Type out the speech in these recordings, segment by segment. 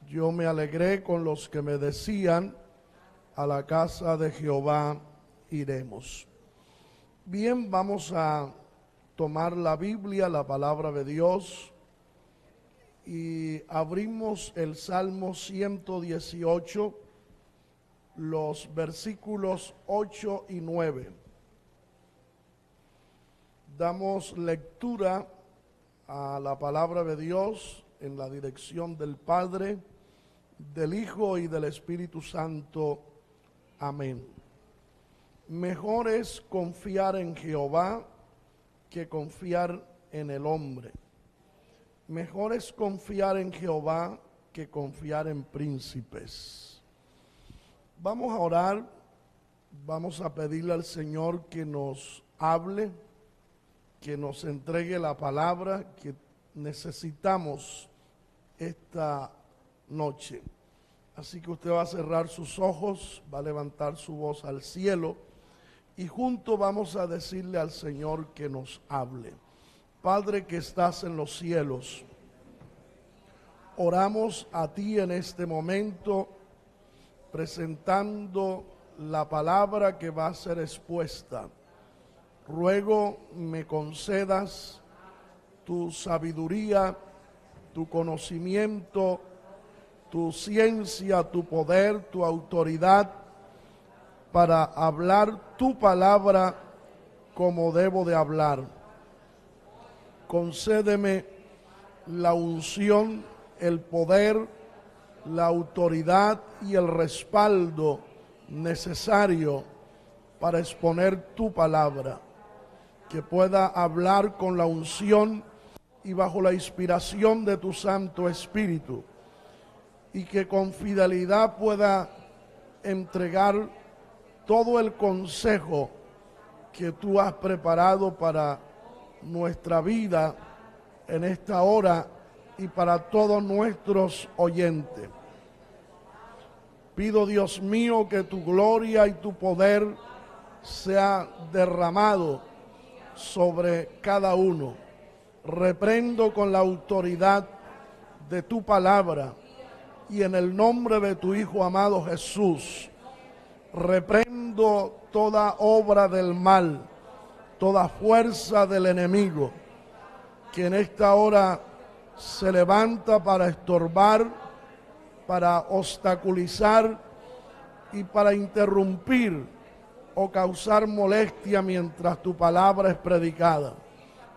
Yo me alegré con los que me decían, a la casa de Jehová iremos. Bien, vamos a tomar la Biblia, la palabra de Dios, y abrimos el Salmo 118, los versículos 8 y 9. Damos lectura a la palabra de Dios en la dirección del Padre, del Hijo y del Espíritu Santo. Amén. Mejor es confiar en Jehová que confiar en el hombre. Mejor es confiar en Jehová que confiar en príncipes. Vamos a orar, vamos a pedirle al Señor que nos hable, que nos entregue la palabra que necesitamos esta noche. Así que usted va a cerrar sus ojos, va a levantar su voz al cielo y juntos vamos a decirle al Señor que nos hable. Padre que estás en los cielos, oramos a ti en este momento presentando la palabra que va a ser expuesta. Ruego me concedas tu sabiduría, tu conocimiento, tu ciencia, tu poder, tu autoridad para hablar tu palabra como debo de hablar. Concédeme la unción, el poder, la autoridad y el respaldo necesario para exponer tu palabra, que pueda hablar con la unción y bajo la inspiración de tu Santo Espíritu, y que con fidelidad pueda entregar todo el consejo que tú has preparado para nuestra vida en esta hora y para todos nuestros oyentes. Pido, Dios mío, que tu gloria y tu poder sea derramado sobre cada uno. Reprendo con la autoridad de tu palabra y en el nombre de tu Hijo amado Jesús, reprendo toda obra del mal, toda fuerza del enemigo, que en esta hora se levanta para estorbar, para obstaculizar y para interrumpir o causar molestia mientras tu palabra es predicada.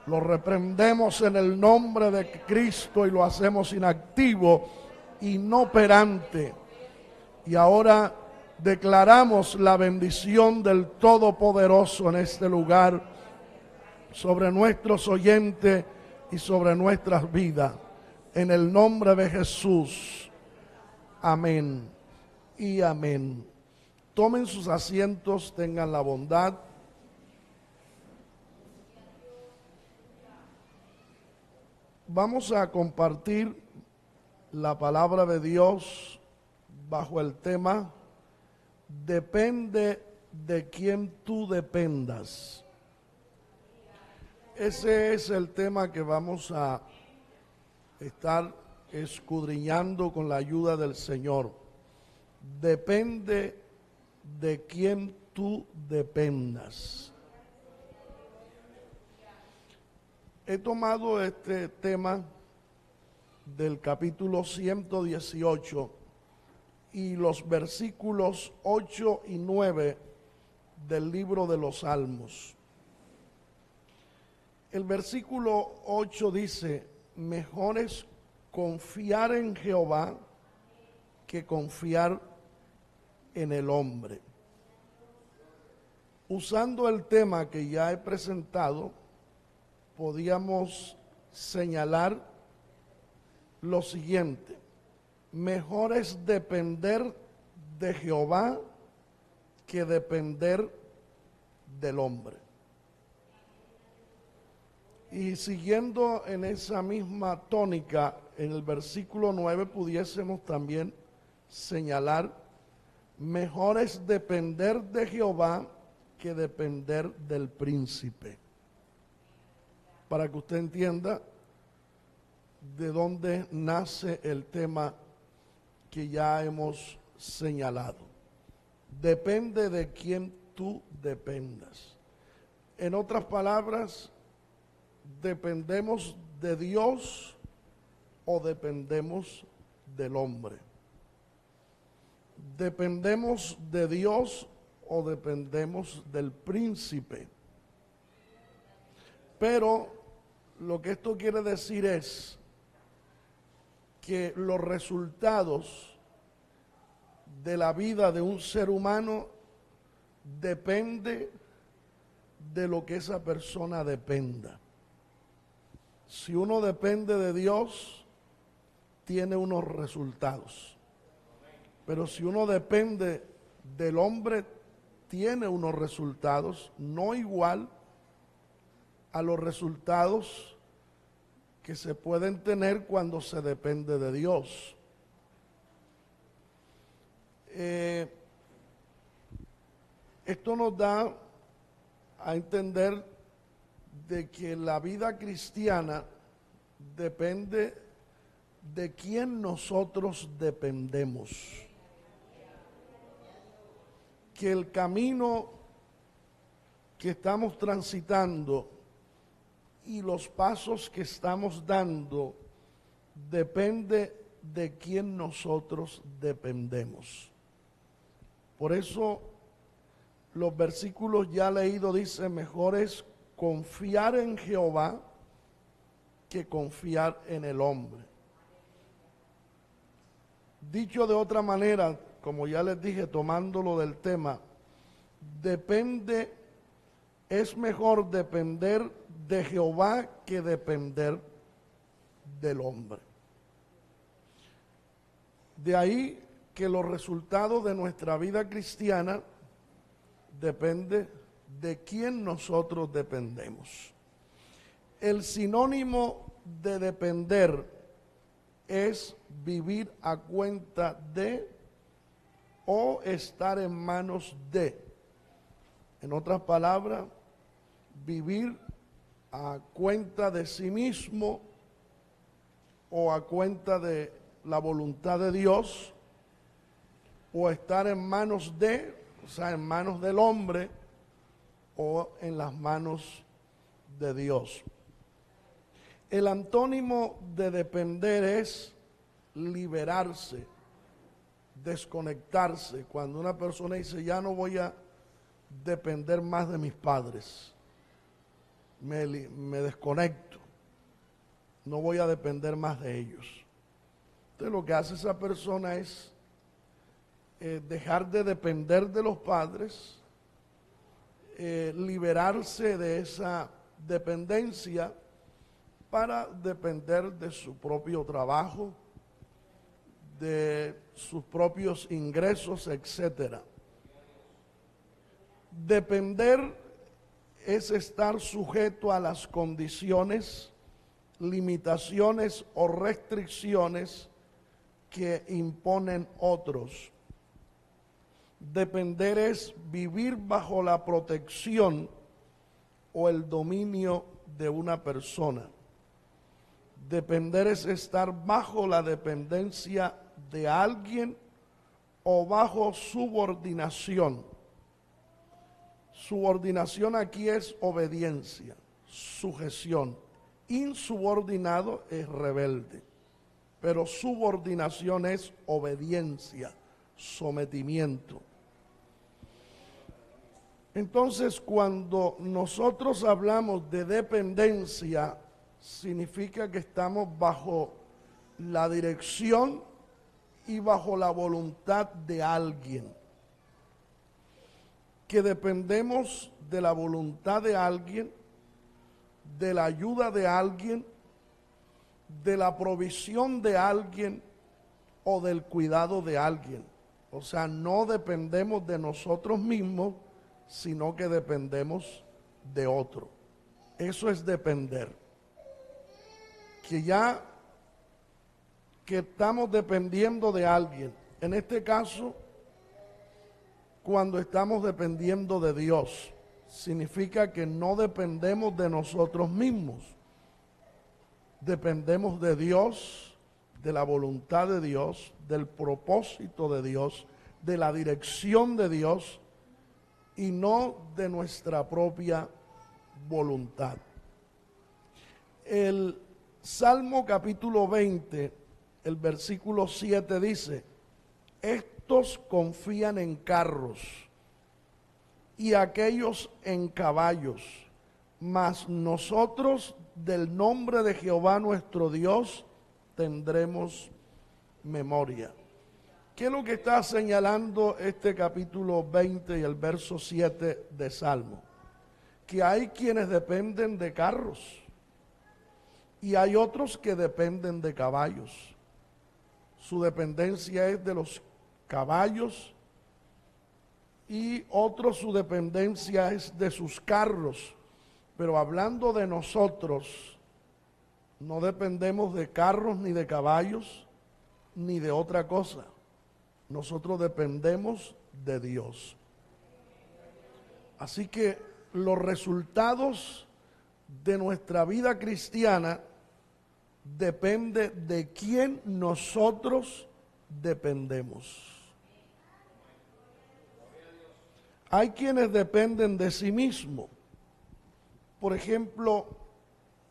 Lo reprendemos en el nombre de Cristo y lo hacemos inactivo, inoperante. Y ahora declaramos la bendición del Todopoderoso en este lugar sobre nuestros oyentes y sobre nuestras vidas. En el nombre de Jesús. Amén y amén. Tomen sus asientos, tengan la bondad. Vamos a compartir la palabra de Dios bajo el tema depende de quien tú dependas. Ese es el tema que vamos a estar escudriñando con la ayuda del Señor. Depende de quien tú dependas. He tomado este tema del capítulo 118 y los versículos 8 y 9 del libro de los Salmos. El versículo 8 dice: mejor es confiar en Jehová que confiar en el hombre. Usando el tema que ya he presentado, podíamos señalar lo siguiente: mejor es depender de Jehová que depender del hombre. Y siguiendo en esa misma tónica, en el versículo 9 pudiésemos también señalar: mejor es depender de Jehová que depender del príncipe. Para que usted entienda de dónde nace el tema que ya hemos señalado. Depende de quién tú dependas. En otras palabras, ¿dependemos de Dios o dependemos del hombre? ¿Dependemos de Dios o dependemos del príncipe? Pero lo que esto quiere decir es que los resultados de la vida de un ser humano depende de lo que esa persona dependa. Si uno depende de Dios, tiene unos resultados. Pero si uno depende del hombre, tiene unos resultados no igual a los resultados que se pueden tener cuando se depende de Dios. Esto nos da a entender de que la vida cristiana depende de quién nosotros dependemos. Que el camino que estamos transitando y los pasos que estamos dando depende de quién nosotros dependemos. Por eso los versículos ya leídos dicen: mejor es confiar en Jehová que confiar en el hombre. Dicho de otra manera, como ya les dije, tomándolo del tema, es mejor depender de Jehová que depender del hombre. De ahí que los resultados de nuestra vida cristiana depende de quién nosotros dependemos. El sinónimo de depender es vivir a cuenta de o estar en manos de. En otras palabras, vivir a cuenta de sí mismo o a cuenta de la voluntad de Dios, o estar en manos de, o sea, en manos del hombre o en las manos de Dios. El antónimo de depender es liberarse, desconectarse. Cuando una persona dice: ya no voy a depender más de mis padres, me desconecto, no voy a depender más de ellos. Entonces lo que hace esa persona es dejar de depender de los padres, liberarse de esa dependencia para depender de su propio trabajo, de sus propios ingresos, etcétera. Depender es estar sujeto a las condiciones, limitaciones o restricciones que imponen otros. Depender es vivir bajo la protección o el dominio de una persona. Depender es estar bajo la dependencia de alguien o bajo subordinación. Subordinación aquí es obediencia, sujeción. Insubordinado es rebelde, pero subordinación es obediencia, sometimiento. Entonces, cuando nosotros hablamos de dependencia, significa que estamos bajo la dirección y bajo la voluntad de alguien. Que dependemos de la voluntad de alguien, de la ayuda de alguien, de la provisión de alguien o del cuidado de alguien. O sea, no dependemos de nosotros mismos, sino que dependemos de otro. Eso es depender. Que estamos dependiendo de alguien. En este caso, cuando estamos dependiendo de Dios, significa que no dependemos de nosotros mismos. Dependemos de Dios, de la voluntad de Dios, del propósito de Dios, de la dirección de Dios y no de nuestra propia voluntad. El Salmo capítulo 20, el versículo 7 dice: estos confían en carros y aquellos en caballos, mas nosotros del nombre de Jehová nuestro Dios tendremos memoria. ¿Qué es lo que está señalando este capítulo 20 y el verso 7 de Salmo? Que hay quienes dependen de carros y hay otros que dependen de caballos. Su dependencia es de los caballos y otros su dependencia es de sus carros. Pero hablando de nosotros, no dependemos de carros ni de caballos ni de otra cosa. Nosotros dependemos de Dios. Así que los resultados de nuestra vida cristiana dependen de quién nosotros dependemos. Hay quienes dependen de sí mismos. Por ejemplo,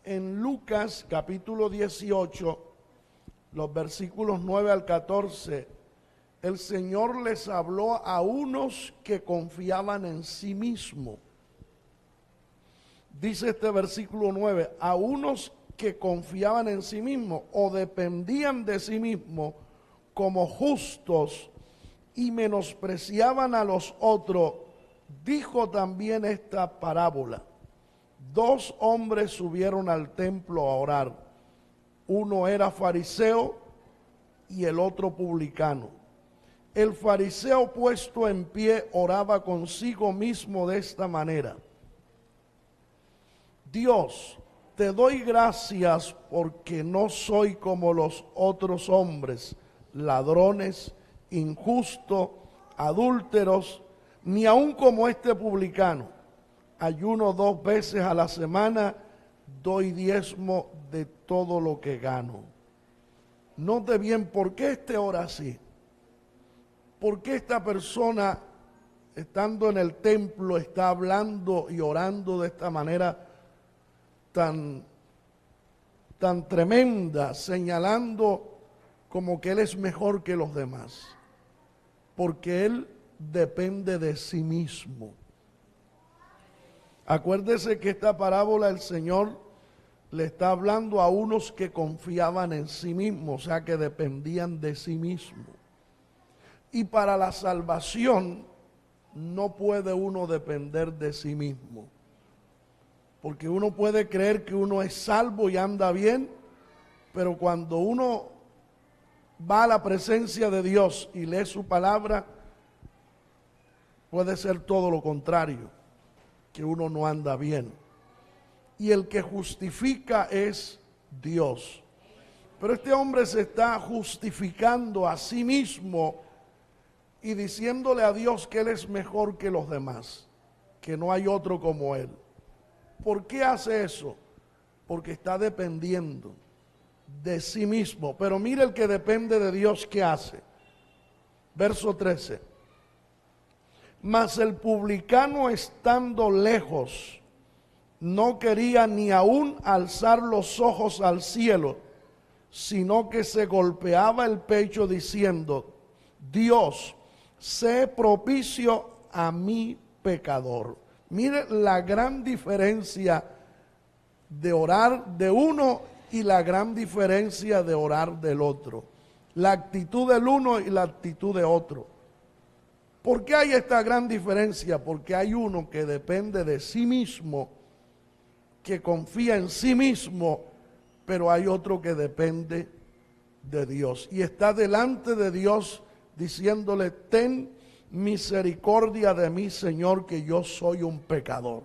en Lucas capítulo 18, los versículos 9 al 14, el Señor les habló a unos que confiaban en sí mismo. Dice este versículo 9, a unos que confiaban en sí mismo o dependían de sí mismo como justos y menospreciaban a los otros, dijo también esta parábola. Dos hombres subieron al templo a orar. Uno era fariseo y el otro publicano. El fariseo, puesto en pie, oraba consigo mismo de esta manera: Dios, te doy gracias porque no soy como los otros hombres, ladrones, injustos, adúlteros, ni aun como este publicano. Ayuno 2 veces a la semana, doy diezmo de todo lo que gano. Note bien, ¿por qué este ora así? ¿Por qué esta persona, estando en el templo, está hablando y orando de esta manera tan tremenda, señalando como que él es mejor que los demás? Porque él depende de sí mismo. Acuérdese que esta parábola el Señor le está hablando a unos que confiaban en sí mismos, o sea, que dependían de sí mismos. Y para la salvación no puede uno depender de sí mismo. Porque uno puede creer que uno es salvo y anda bien, pero cuando uno va a la presencia de Dios y lee su palabra, puede ser todo lo contrario, que uno no anda bien. Y el que justifica es Dios. Pero este hombre se está justificando a sí mismo y diciéndole a Dios que él es mejor que los demás, que no hay otro como él. ¿Por qué hace eso? Porque está dependiendo de sí mismo. Pero mire el que depende de Dios, ¿qué hace? Verso 13. Mas el publicano, estando lejos, no quería ni aún alzar los ojos al cielo, sino que se golpeaba el pecho diciendo: Dios, sé propicio a mi pecador. Mire la gran diferencia de orar de uno y la gran diferencia de orar del otro. La actitud del uno y la actitud de otro. ¿Por qué hay esta gran diferencia? Porque hay uno que depende de sí mismo, que confía en sí mismo, pero hay otro que depende de Dios. Y está delante de Dios diciéndole: ten misericordia de mí, Señor, que yo soy un pecador.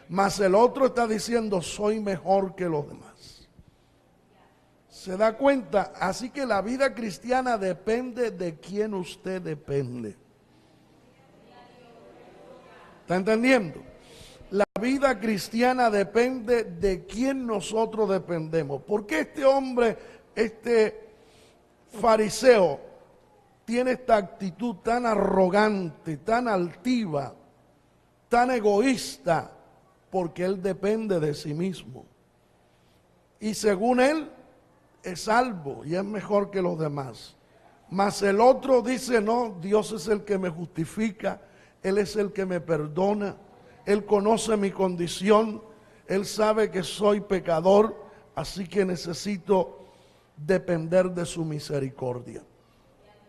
Mas el otro está diciendo: soy mejor que los demás. ¿Se da cuenta? Así que la vida cristiana depende de quién usted depende. ¿Está entendiendo? La vida cristiana depende de quién nosotros dependemos. ¿Por qué este hombre, este fariseo tiene esta actitud tan arrogante, tan altiva, tan egoísta, porque él depende de sí mismo. Y según él, es salvo y es mejor que los demás. Mas el otro dice, no, Dios es el que me justifica, Él es el que me perdona, Él conoce mi condición, Él sabe que soy pecador, así que necesito depender de su misericordia.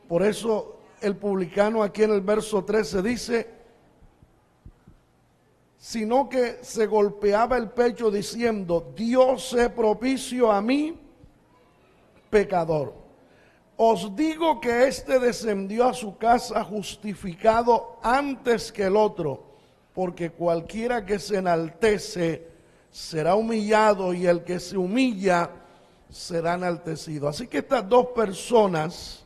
Por eso el publicano aquí en el verso 13 dice, sino que se golpeaba el pecho diciendo, Dios sé propicio a mí, pecador. Os digo que éste descendió a su casa justificado antes que el otro, porque cualquiera que se enaltece será humillado y el que se humilla será enaltecido. Así que estas dos personas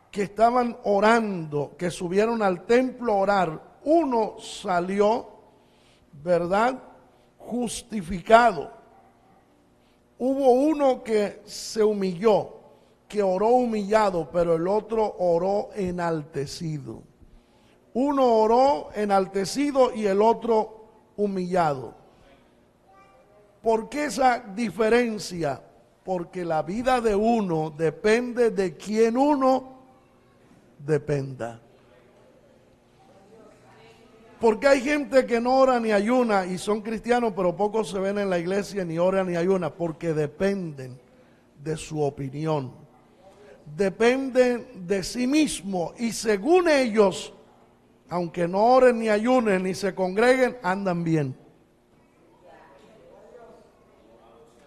que estaban orando, que subieron al templo a orar, uno salió, ¿verdad?, justificado. Hubo uno que se humilló, que oró humillado, pero el otro oró enaltecido. Uno oró enaltecido y el otro humillado. ¿Por qué esa diferencia? Porque la vida de uno depende de quien uno dependa. Porque hay gente que no ora ni ayuna y son cristianos, pero pocos se ven en la iglesia ni oran ni ayuna, porque dependen de su opinión. Dependen de sí mismo y según ellos, aunque no oren ni ayunen ni se congreguen, andan bien.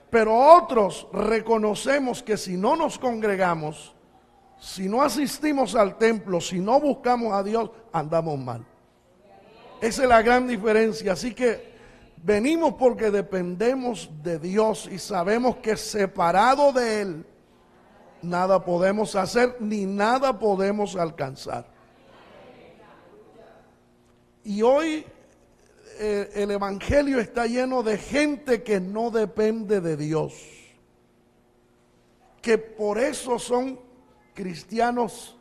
Pero otros reconocemos que si no nos congregamos, si no asistimos al templo, si no buscamos a Dios, andamos mal. Esa es la gran diferencia. Así que venimos porque dependemos de Dios y sabemos que separado de Él, nada podemos hacer ni nada podemos alcanzar. Y hoy el evangelio está lleno de gente que no depende de Dios, que por eso son cristianos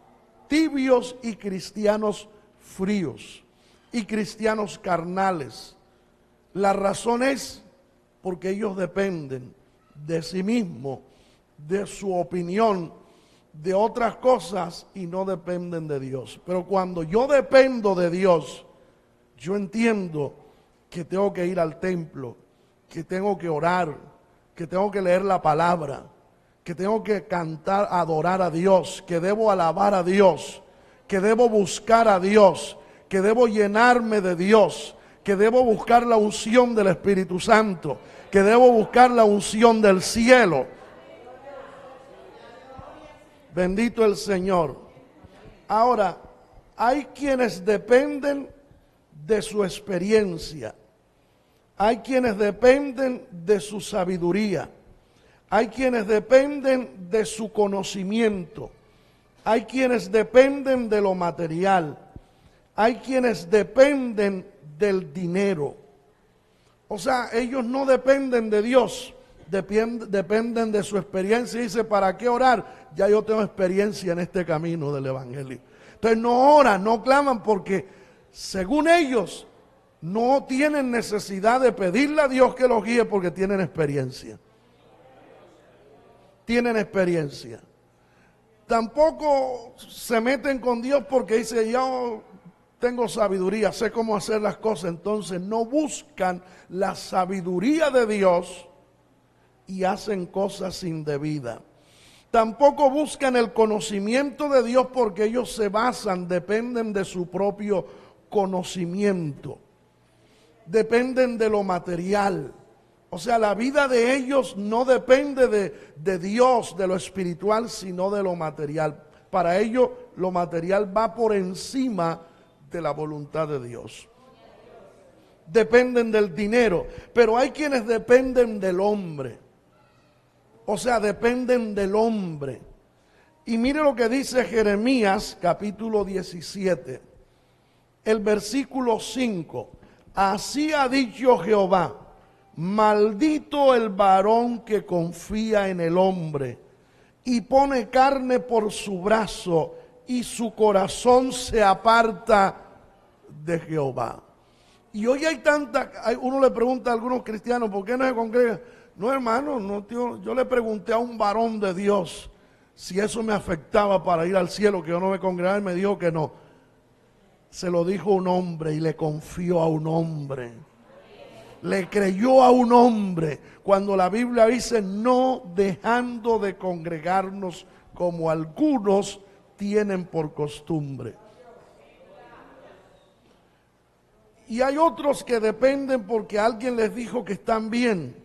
tibios y cristianos fríos y cristianos carnales. La razón es porque ellos dependen de sí mismos, de su opinión, de otras cosas y no dependen de Dios. Pero cuando yo dependo de Dios, yo entiendo que tengo que ir al templo, que tengo que orar, que tengo que leer la palabra, que tengo que cantar, adorar a Dios, que debo alabar a Dios, que debo buscar a Dios, que debo llenarme de Dios, que debo buscar la unción del Espíritu Santo, que debo buscar la unción del cielo. Bendito el Señor. Ahora, hay quienes dependen de su experiencia. Hay quienes dependen de su sabiduría. Hay quienes dependen de su conocimiento. Hay quienes dependen de lo material. Hay quienes dependen del dinero. O sea, ellos no dependen de Dios, dependen de su experiencia. Y dice, ¿para qué orar? Ya yo tengo experiencia en este camino del evangelio. Entonces no oran, no claman porque según ellos no tienen necesidad de pedirle a Dios que los guíe porque tienen experiencia. Tienen experiencia. Tampoco se meten con Dios porque dice, yo tengo sabiduría, sé cómo hacer las cosas. Entonces no buscan la sabiduría de Dios y hacen cosas indebidas. Tampoco buscan el conocimiento de Dios porque ellos se basan, dependen de su propio conocimiento. Dependen de lo material. O sea, la vida de ellos no depende de Dios, de lo espiritual, sino de lo material. Para ellos lo material va por encima de la voluntad de Dios. Dependen del dinero, pero hay quienes dependen del hombre. O sea, dependen del hombre. Y mire lo que dice Jeremías capítulo 17, el versículo 5. Así ha dicho Jehová, maldito el varón que confía en el hombre y pone carne por su brazo, y su corazón se aparta de Jehová. Y hoy uno le pregunta a algunos cristianos, ¿por qué no se congrega? No, hermano, no, tío, yo le pregunté a un varón de Dios si eso me afectaba para ir al cielo, que yo no me congregaba, y me dijo que no. Se lo dijo un hombre y le confió a un hombre. Le creyó a un hombre, cuando la Biblia dice, no dejando de congregarnos como algunos tienen por costumbre. Y hay otros que dependen porque alguien les dijo que están bien.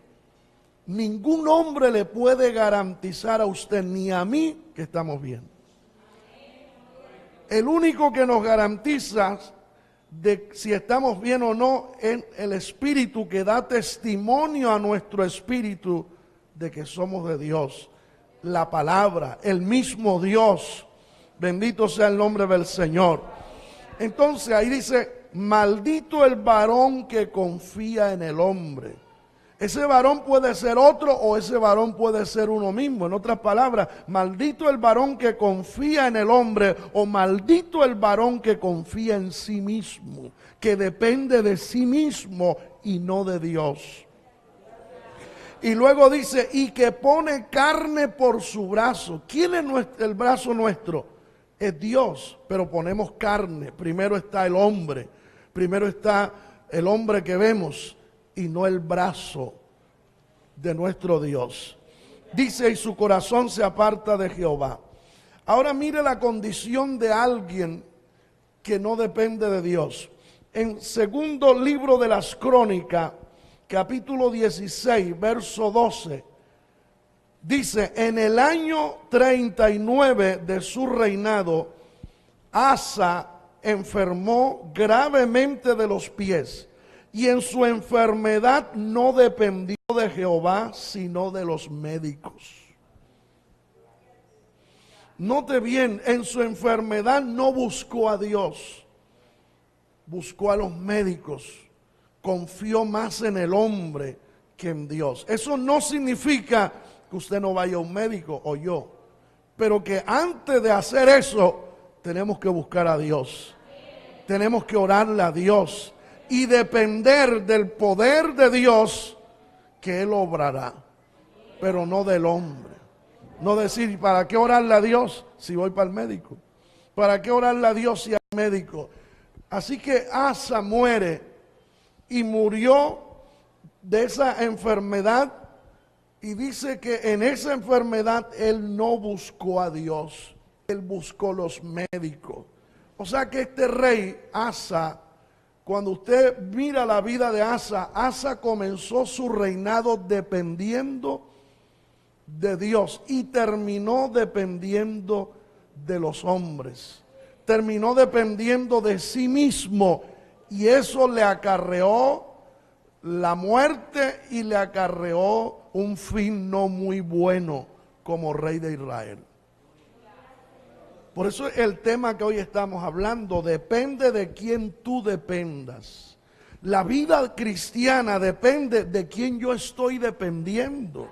Ningún hombre le puede garantizar a usted ni a mí que estamos bien. El único que nos garantiza de si estamos bien o no es el Espíritu, que da testimonio a nuestro espíritu de que somos de Dios. La palabra, el mismo Dios. Bendito sea el nombre del Señor. Entonces ahí dice, maldito el varón que confía en el hombre. Ese varón puede ser otro o ese varón puede ser uno mismo. En otras palabras, maldito el varón que confía en el hombre, o maldito el varón que confía en sí mismo, que depende de sí mismo y no de Dios. Y luego dice, y que pone carne por su brazo. ¿Quién es el brazo nuestro? Es Dios, pero ponemos carne. Primero está el hombre, primero está el hombre que vemos, y no el brazo de nuestro Dios. Dice, y su corazón se aparta de Jehová. Ahora mire la condición de alguien que no depende de Dios. En segundo libro de las Crónicas, capítulo 16, verso 12, dice, en el año 39 de su reinado, Asa enfermó gravemente de los pies, y en su enfermedad no dependió de Jehová, sino de los médicos. Note bien, en su enfermedad no buscó a Dios, buscó a los médicos, confió más en el hombre que en Dios. Eso no significa que usted no vaya a un médico o yo, pero que antes de hacer eso tenemos que buscar a Dios, tenemos que orarle a Dios y depender del poder de Dios, que Él obrará, pero no del hombre. No decir, ¿para qué orarle a Dios si voy para el médico? ¿Para qué orarle a Dios si hay médico? Así que Asa muere y murió de esa enfermedad, y dice que en esa enfermedad él no buscó a Dios, él buscó los médicos. O sea que este rey Asa, cuando usted mira la vida de Asa, Asa comenzó su reinado dependiendo de Dios y terminó dependiendo de los hombres. Terminó dependiendo de sí mismo, y eso le acarreó la muerte y le acarreó un fin no muy bueno como rey de Israel. Por eso el tema que hoy estamos hablando depende de quién tú dependas. La vida cristiana depende de quién yo estoy dependiendo.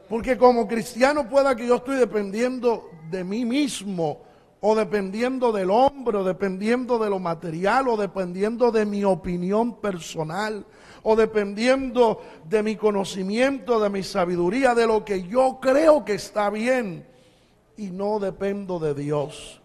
Porque como cristiano pueda que yo estoy dependiendo de mí mismo, o dependiendo del hombre, o dependiendo de lo material, o dependiendo de mi opinión personal, o dependiendo de mi conocimiento, de mi sabiduría, de lo que yo creo que está bien, y no dependo de Dios.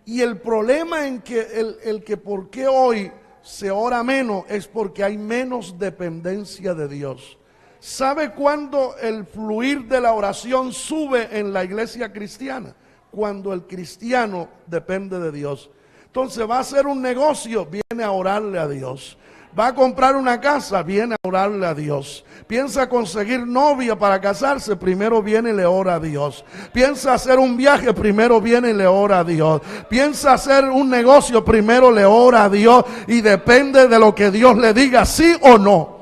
Y el problema en que el que por qué hoy se ora menos es porque hay menos dependencia de Dios. ¿Sabe cuándo el fluir de la oración sube en la iglesia cristiana? Cuando el cristiano depende de Dios. Entonces va a hacer un negocio, viene a orarle a Dios. Va a comprar una casa, viene a orarle a Dios. Piensa conseguir novia para casarse, primero viene y le ora a Dios. Piensa hacer un viaje, primero viene y le ora a Dios. Piensa hacer un negocio, primero le ora a Dios, y depende de lo que Dios le diga, sí o no.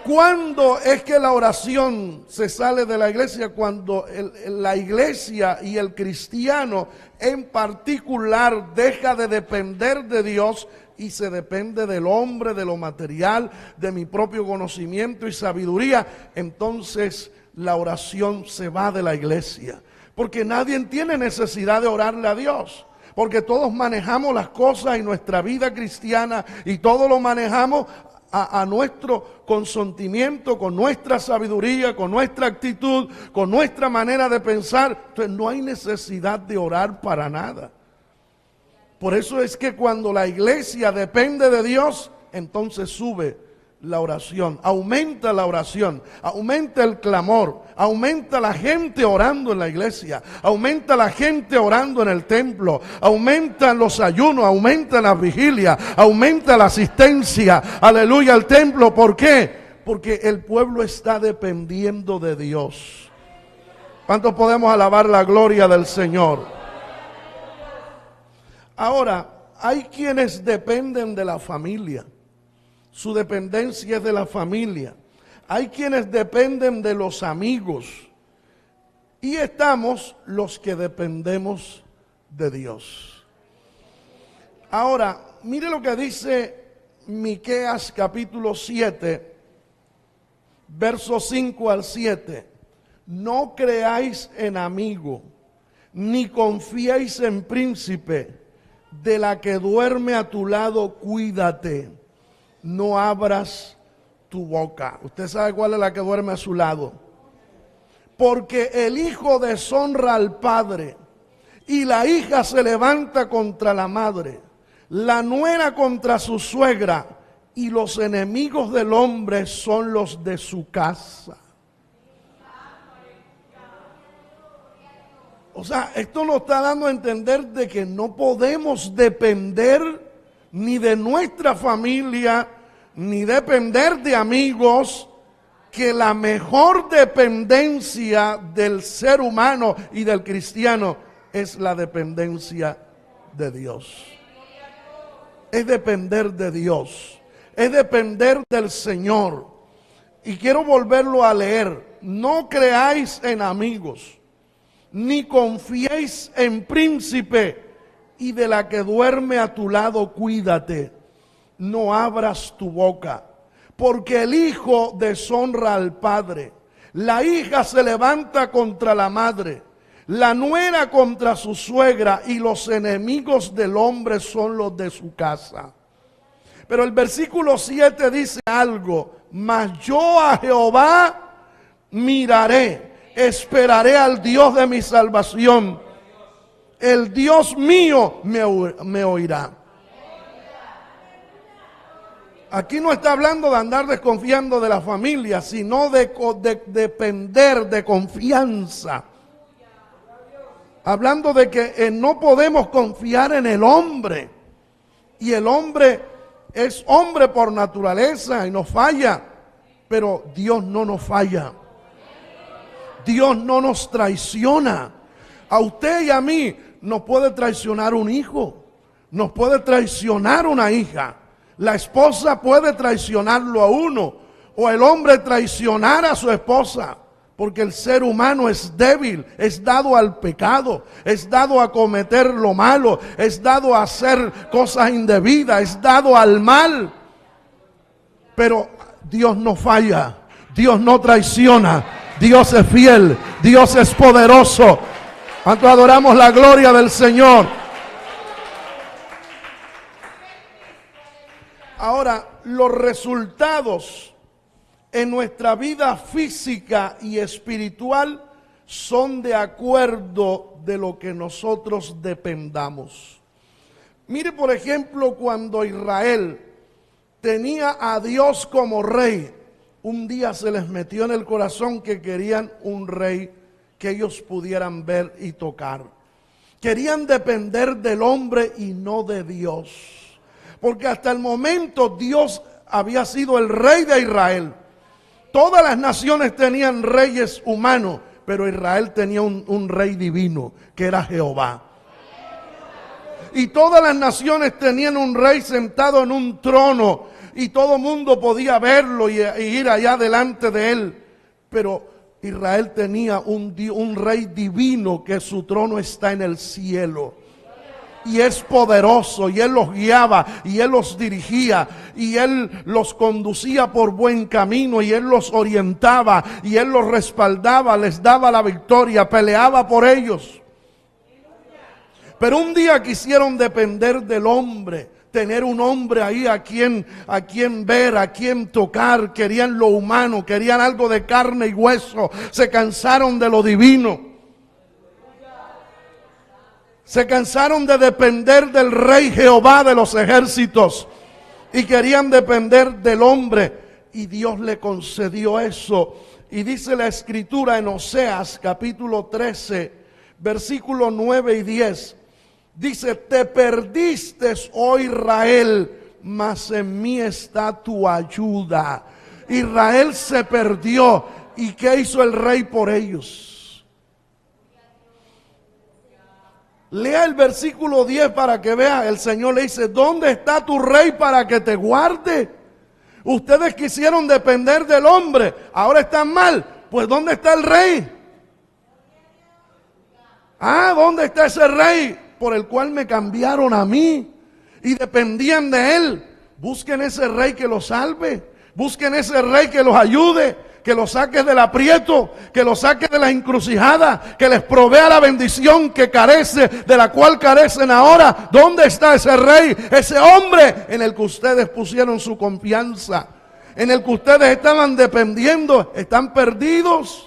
¿Cuándo es que la oración se sale de la iglesia? Cuando la iglesia y el cristiano en particular deja de depender de Dios y se depende del hombre, de lo material, de mi propio conocimiento y sabiduría. Entonces la oración se va de la iglesia. Porque nadie tiene necesidad de orarle a Dios. Porque todos manejamos las cosas en nuestra vida cristiana y todo lo manejamos a nuestro consentimiento, con nuestra sabiduría, con nuestra actitud, con nuestra manera de pensar. Entonces no hay necesidad de orar para nada. Por eso es que cuando la iglesia depende de Dios, entonces sube la oración, aumenta el clamor, aumenta la gente orando en la iglesia, aumenta la gente orando en el templo, aumentan los ayunos, aumenta la vigilia, aumenta la asistencia, aleluya, al templo. ¿Por qué? Porque el pueblo está dependiendo de Dios. ¿Cuántos podemos alabar la gloria del Señor? Ahora, hay quienes dependen de la familia. Su dependencia es de la familia. Hay quienes dependen de los amigos. Y estamos los que dependemos de Dios. Ahora, mire lo que dice Miqueas capítulo 7, versos 5 al 7. No creáis en amigo, ni confiéis en príncipe. De la que duerme a tu lado, cuídate. No abras tu boca. Usted sabe cuál es la que duerme a su lado. Porque el hijo deshonra al padre y la hija se levanta contra la madre, la nuera contra su suegra, y los enemigos del hombre son los de su casa. O sea, esto nos está dando a entender de que no podemos depender ni de nuestra familia, ni depender de amigos, que la mejor dependencia del ser humano y del cristiano es la dependencia de Dios. Es depender de Dios, es depender del Señor. Y quiero volverlo a leer. No creáis en amigos, ni confiéis en príncipe, y de la que duerme a tu lado, cuídate. No abras tu boca, porque el hijo deshonra al padre, la hija se levanta contra la madre, la nuera contra su suegra, y los enemigos del hombre son los de su casa. Pero el versículo 7 dice algo: mas yo a Jehová miraré, esperaré al Dios de mi salvación. El Dios mío me oirá. Aquí no está hablando de andar desconfiando de la familia, sino de depender de confianza. Hablando de que no podemos confiar en el hombre. Y el hombre es hombre por naturaleza y nos falla. Pero Dios no nos falla. Dios no nos traiciona. A usted y a mí nos puede traicionar un hijo, nos puede traicionar una hija, la esposa puede traicionarlo a uno, o el hombre traicionar a su esposa, porque el ser humano es débil, es dado al pecado, es dado a cometer lo malo, es dado a hacer cosas indebidas, es dado al mal. Pero Dios no falla, Dios no traiciona, Dios es fiel, Dios es poderoso. ¿Cuántos adoramos la gloria del Señor? Ahora, los resultados en nuestra vida física y espiritual son de acuerdo de lo que nosotros dependamos. Mire, por ejemplo, cuando Israel tenía a Dios como rey, un día se les metió en el corazón que querían un rey que ellos pudieran ver y tocar. Querían depender del hombre y no de Dios. Porque hasta el momento Dios había sido el rey de Israel. Todas las naciones tenían reyes humanos, pero Israel tenía un rey divino, que era Jehová. Y todas las naciones tenían un rey sentado en un trono, y todo mundo podía verlo y ir allá delante de él. Pero Israel tenía un rey divino, que su trono está en el cielo. y es poderoso, y Él los guiaba, y Él los dirigía, y Él los conducía por buen camino, y Él los orientaba, y Él los respaldaba, les daba la victoria, peleaba por ellos. Pero un día quisieron depender del hombre, tener un hombre ahí a quien ver, a quien tocar. Querían lo humano, querían algo de carne y hueso. Se cansaron de lo divino. Se cansaron de depender del Rey Jehová de los ejércitos y querían depender del hombre. Y Dios le concedió eso. Y dice la Escritura en Oseas capítulo 13, versículos 9 y 10. Dice: te perdiste, oh Israel, mas en mí está tu ayuda. Israel se perdió. ¿Y qué hizo el rey por ellos? Lea el versículo 10 para que vea. El Señor le dice: ¿dónde está tu rey para que te guarde? Ustedes quisieron depender del hombre, ahora están mal. Pues ¿dónde está el rey? ¿Dónde está ese rey por el cual me cambiaron a mí y dependían de él? Busquen ese rey que los salve. Busquen ese rey que los ayude, que los saque del aprieto, que los saque de la encrucijada, que les provea la bendición que carece, de la cual carecen ahora. ¿Dónde está ese rey, ese hombre en el que ustedes pusieron su confianza, en el que ustedes estaban dependiendo? Están perdidos.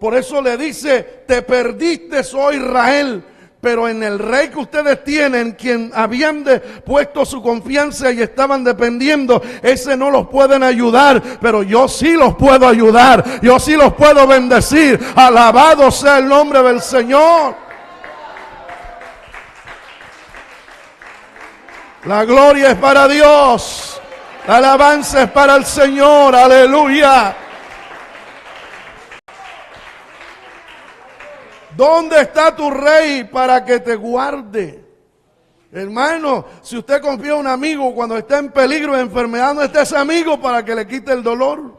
Por eso le dice: te perdiste, oh Israel, pero en el rey que ustedes tienen, quien habían puesto su confianza y estaban dependiendo, ese no los pueden ayudar, pero yo sí los puedo ayudar, yo sí los puedo bendecir. Alabado sea el nombre del Señor. La gloria es para Dios, la alabanza es para el Señor. Aleluya. ¿Dónde está tu rey para que te guarde? Hermano, si usted confía en un amigo cuando está en peligro de enfermedad, ¿dónde está ese amigo para que le quite el dolor?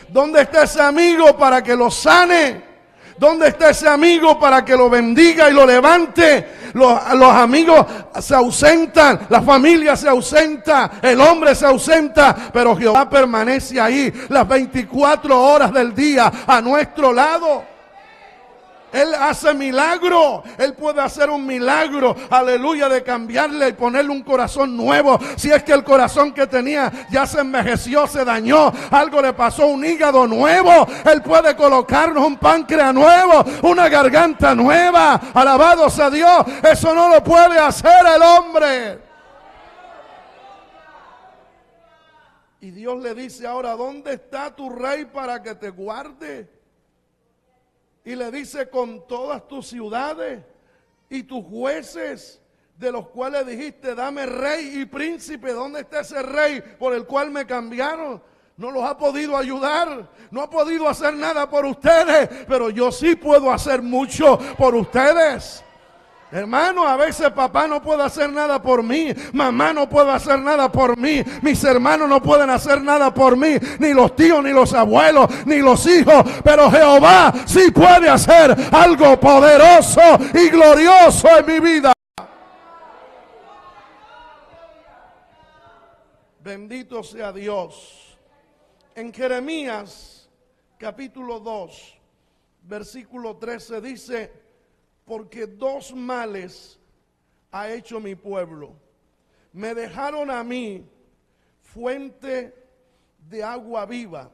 ¿Dónde está ese amigo para que lo sane? ¿Dónde está ese amigo para que lo bendiga y lo levante? Los amigos se ausentan, la familia se ausenta, el hombre se ausenta, pero Jehová permanece ahí las 24 horas del día a nuestro lado. Él hace milagro. Él puede hacer un milagro, aleluya, de cambiarle y ponerle un corazón nuevo. Si es que el corazón que tenía ya se envejeció, se dañó, algo le pasó, un hígado nuevo. Él puede colocarnos un páncreas nuevo, una garganta nueva. Alabado sea Dios. Eso no lo puede hacer el hombre. Y Dios le dice ahora: ¿dónde está tu rey para que te guarde? Y le dice: con todas tus ciudades y tus jueces, de los cuales dijiste: dame rey y príncipe. ¿Dónde está ese rey por el cual me cambiaron? No los ha podido ayudar, no ha podido hacer nada por ustedes, pero yo sí puedo hacer mucho por ustedes. Hermano, a veces papá no puede hacer nada por mí, mamá no puede hacer nada por mí, mis hermanos no pueden hacer nada por mí, ni los tíos, ni los abuelos, ni los hijos, pero Jehová sí puede hacer algo poderoso y glorioso en mi vida. Bendito sea Dios. En Jeremías capítulo 2, versículo 13 dice: porque dos males ha hecho mi pueblo. Me dejaron a mí fuente de agua viva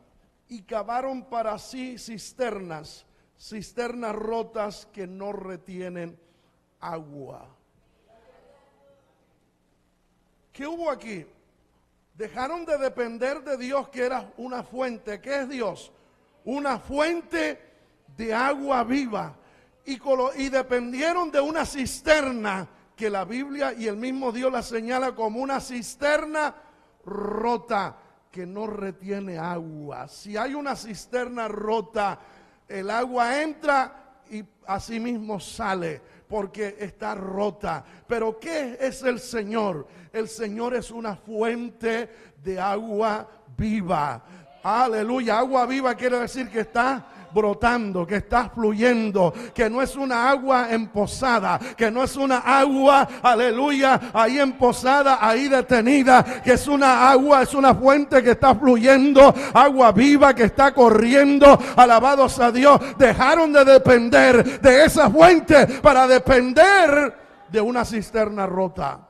y cavaron para sí cisternas rotas que no retienen agua. ¿Qué hubo aquí? Dejaron de depender de Dios, que era una fuente. ¿Qué es Dios? Una fuente de agua viva. Y dependieron de una cisterna que la Biblia y el mismo Dios la señala como una cisterna rota que no retiene agua. Si hay una cisterna rota, el agua entra y así mismo sale porque está rota. Pero ¿qué es el Señor? El Señor es una fuente de agua viva. Aleluya. Agua viva quiere decir que está brotando, que está fluyendo, que no es una agua emposada, que no es una agua, aleluya, ahí emposada, ahí detenida, que es una agua, es una fuente que está fluyendo, agua viva que está corriendo. Alabados a Dios. Dejaron de depender de esa fuente para depender de una cisterna rota.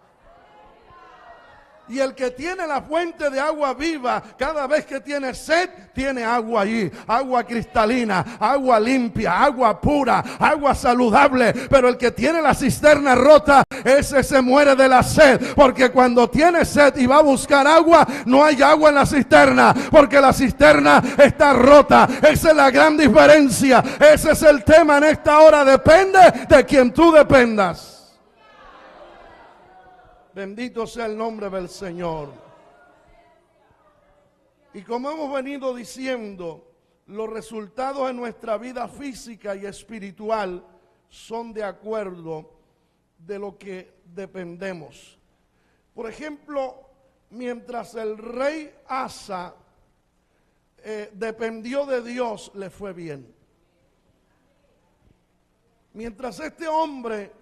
Y el que tiene la fuente de agua viva, cada vez que tiene sed, tiene agua allí. Agua cristalina, agua limpia, agua pura, agua saludable. Pero el que tiene la cisterna rota, ese se muere de la sed. Porque cuando tiene sed y va a buscar agua, no hay agua en la cisterna. Porque la cisterna está rota. Esa es la gran diferencia. Ese es el tema en esta hora. Depende de quien tú dependas. Bendito sea el nombre del Señor. Y como hemos venido diciendo, los resultados en nuestra vida física y espiritual son de acuerdo de lo que dependemos. Por ejemplo, mientras el rey Asa dependió de Dios, le fue bien. Mientras este hombre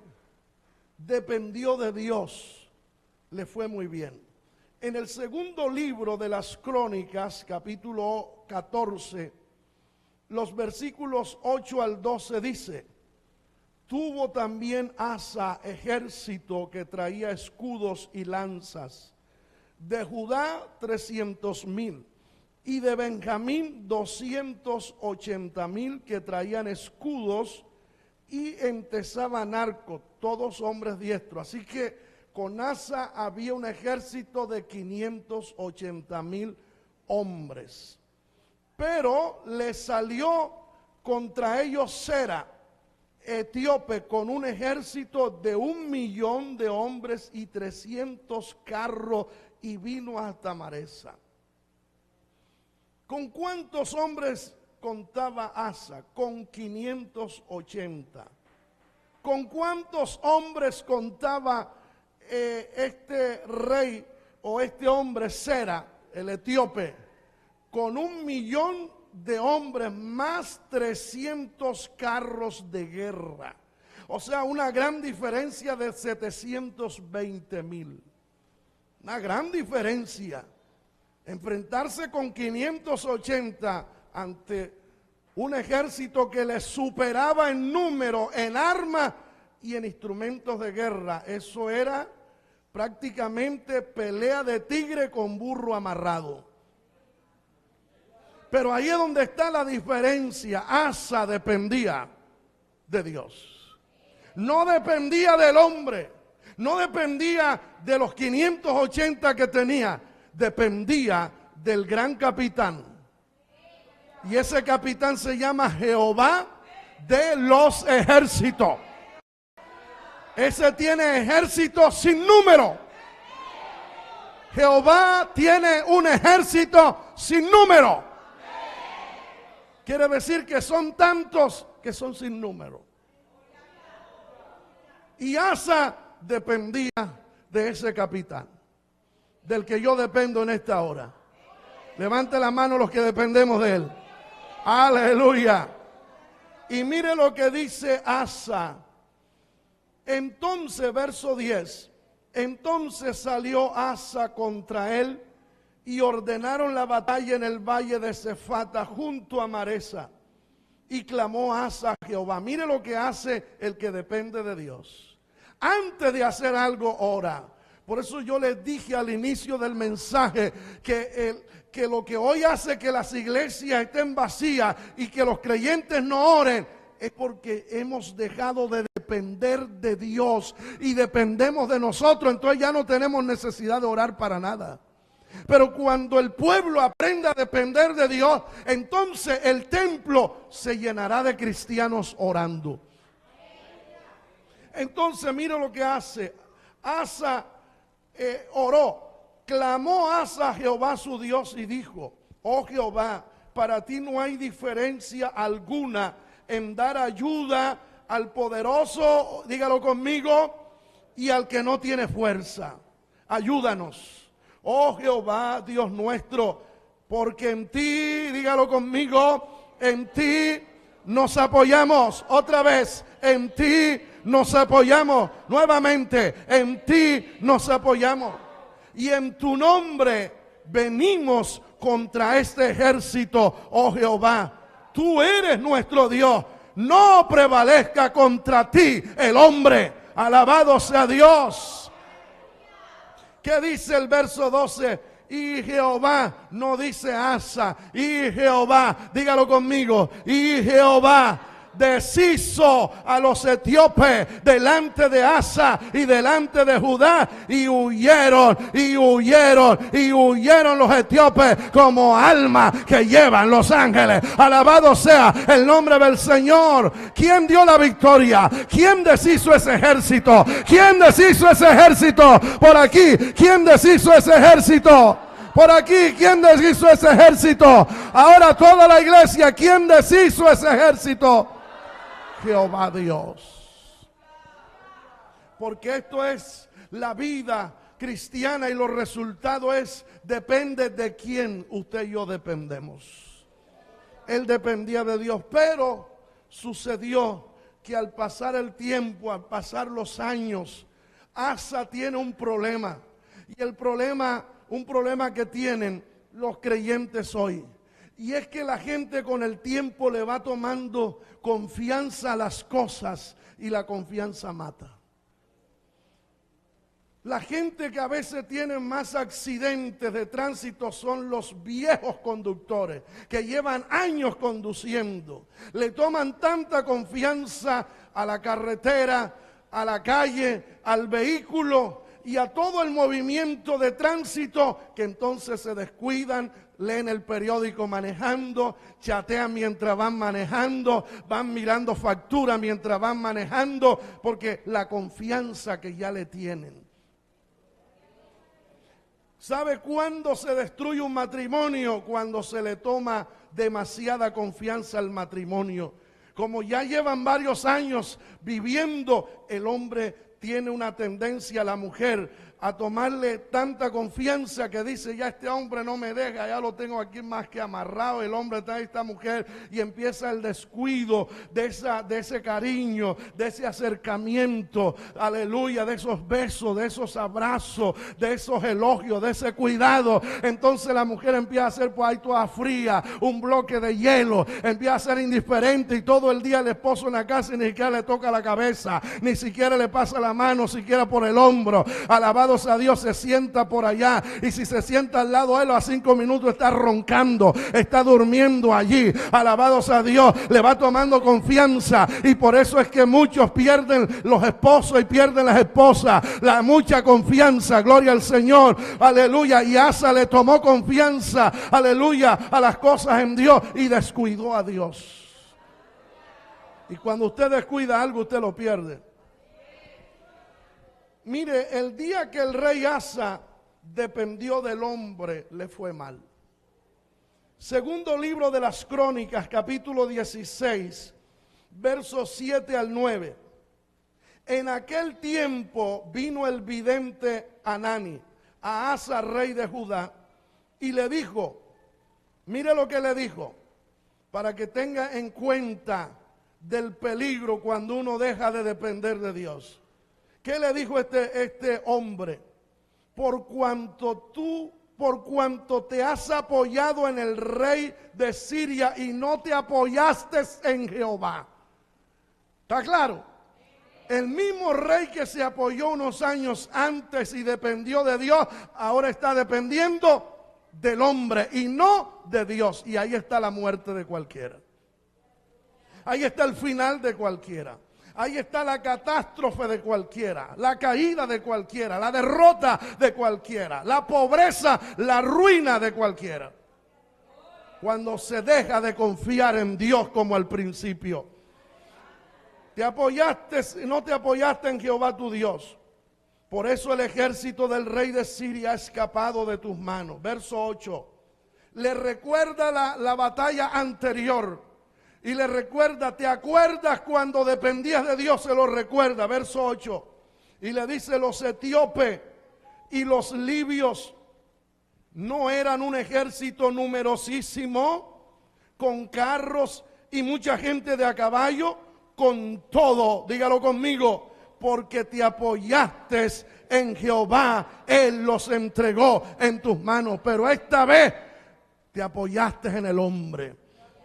dependió de Dios, le fue muy bien. En el segundo libro de las Crónicas, capítulo 14, los versículos 8 al 12 dice: tuvo también Asa ejército que traía escudos y lanzas, de Judá 300,000 y de Benjamín 280,000 que traían escudos y entesaban arcos, todos hombres diestros. Así que con Asa había un ejército de 580,000 hombres. Pero le salió contra ellos Sera, etíope, con un ejército de 1,000,000 de hombres y 300 carros, y vino hasta Maresa. ¿Con cuántos hombres contaba Asa? Con 580. ¿Con cuántos hombres contaba este rey o este hombre Sera, el etíope? Con 1,000,000 de hombres más 300 carros de guerra. O sea, una gran diferencia de 720,000. Una gran diferencia. Enfrentarse con 580 ante un ejército que le superaba en número, en armas y en instrumentos de guerra. Eso era prácticamente pelea de tigre con burro amarrado. Pero ahí es donde está la diferencia. Asa dependía de Dios. No dependía del hombre. No dependía de los 580 que tenía. Dependía del gran capitán. Y ese capitán se llama Jehová de los ejércitos. Ese tiene ejército sin número. Jehová tiene un ejército sin número. Quiere decir que son tantos que son sin número. Y Asa dependía de ese capitán, del que yo dependo en esta hora. Levante la mano los que dependemos de él. Aleluya. Y mire lo que dice Asa. Entonces, verso 10, entonces salió Asa contra él y ordenaron la batalla en el valle de Cefata junto a Maresa. Y clamó Asa a Jehová. Mire lo que hace el que depende de Dios. Antes de hacer algo, ora. Por eso yo les dije al inicio del mensaje que lo que hoy hace que las iglesias estén vacías y que los creyentes no oren es porque hemos dejado de depender de Dios y dependemos de nosotros. Entonces ya no tenemos necesidad de orar para nada. Pero cuando el pueblo aprenda a depender de Dios, entonces el templo se llenará de cristianos orando. Entonces mire lo que hace. Asa oró, clamó Asa a Jehová su Dios y dijo: oh Jehová, para ti no hay diferencia alguna en dar ayuda al poderoso, dígalo conmigo, y al que no tiene fuerza. Ayúdanos, oh Jehová, Dios nuestro, porque en ti, dígalo conmigo, en ti nos apoyamos. Otra vez, en ti nos apoyamos. Nuevamente, en ti nos apoyamos. Y en tu nombre venimos contra este ejército, oh Jehová. Tú eres nuestro Dios. No prevalezca contra ti el hombre. Alabado sea Dios. ¿Qué dice el verso 12? Y Jehová, no dice Asa, y Jehová, dígalo conmigo, y Jehová deshizo a los etíopes delante de Asa y delante de Judá, y huyeron los etíopes como alma que llevan los ángeles. Alabado sea el nombre del Señor. ¿Quién dio la victoria? ¿Quién deshizo ese ejército? ¿Quién deshizo ese ejército? Por aquí, ¿quién deshizo ese ejército? Por aquí, ¿quién deshizo ese ejército? Ahora toda la iglesia, ¿quién deshizo ese ejército? Jehová Dios. Porque esto es la vida cristiana y los resultados depende de quién usted y yo dependemos. Él dependía de Dios, pero sucedió que al pasar el tiempo, al pasar los años, Asa tiene un problema. Y un problema que tienen los creyentes hoy. Y es que la gente con el tiempo le va tomando confianza a las cosas y la confianza mata. La gente que a veces tiene más accidentes de tránsito son los viejos conductores que llevan años conduciendo. Le toman tanta confianza a la carretera, a la calle, al vehículo y a todo el movimiento de tránsito, que entonces se descuidan, leen el periódico manejando, chatean mientras van manejando, van mirando facturas mientras van manejando, porque la confianza que ya le tienen. ¿Sabe cuándo se destruye un matrimonio? Cuando se le toma demasiada confianza al matrimonio. Como ya llevan varios años viviendo, el hombre tiene una tendencia, la mujer, a tomarle tanta confianza que dice, ya este hombre no me deja, ya lo tengo aquí más que amarrado. El hombre trae a esta mujer y empieza el descuido de ese cariño, de ese acercamiento, aleluya, de esos besos, de esos abrazos, de esos elogios, de ese cuidado. Entonces la mujer empieza a ser pues ahí toda fría, un bloque de hielo, empieza a ser indiferente, y todo el día el esposo en la casa y ni siquiera le toca la cabeza, ni siquiera le pasa la mano, siquiera por el hombro. Alabado a Dios, se sienta por allá, y si se sienta al lado de él a 5 minutos está roncando, está durmiendo allí. Alabados a Dios, le va tomando confianza, y por eso es que muchos pierden los esposos y pierden las esposas, la mucha confianza, gloria al Señor, aleluya. Y Asa le tomó confianza, aleluya, a las cosas en Dios y descuidó a Dios. Y cuando usted descuida algo, usted lo pierde. Mire, el día que el rey Asa dependió del hombre, le fue mal. Segundo libro de las Crónicas, capítulo 16, versos 7 al 9. En aquel tiempo vino el vidente Hanani a Asa, rey de Judá, y le dijo, mire lo que le dijo, para que tenga en cuenta del peligro cuando uno deja de depender de Dios. ¿Qué le dijo este hombre? Por cuanto te has apoyado en el rey de Siria y no te apoyaste en Jehová. ¿Está claro? El mismo rey que se apoyó unos años antes y dependió de Dios, ahora está dependiendo del hombre y no de Dios. Y ahí está la muerte de cualquiera. Ahí está el final de cualquiera. Ahí está la catástrofe de cualquiera, la caída de cualquiera, la derrota de cualquiera, la pobreza, la ruina de cualquiera. Cuando se deja de confiar en Dios como al principio. Te apoyaste, no te apoyaste en Jehová tu Dios. Por eso el ejército del rey de Siria ha escapado de tus manos. Verso 8. Le recuerda la batalla anterior. Y le recuerda, ¿te acuerdas cuando dependías de Dios? Se lo recuerda, verso 8. Y le dice, los etíopes y los libios no eran un ejército numerosísimo, con carros y mucha gente de a caballo, con todo, dígalo conmigo, porque te apoyaste en Jehová, Él los entregó en tus manos, pero esta vez te apoyaste en el hombre.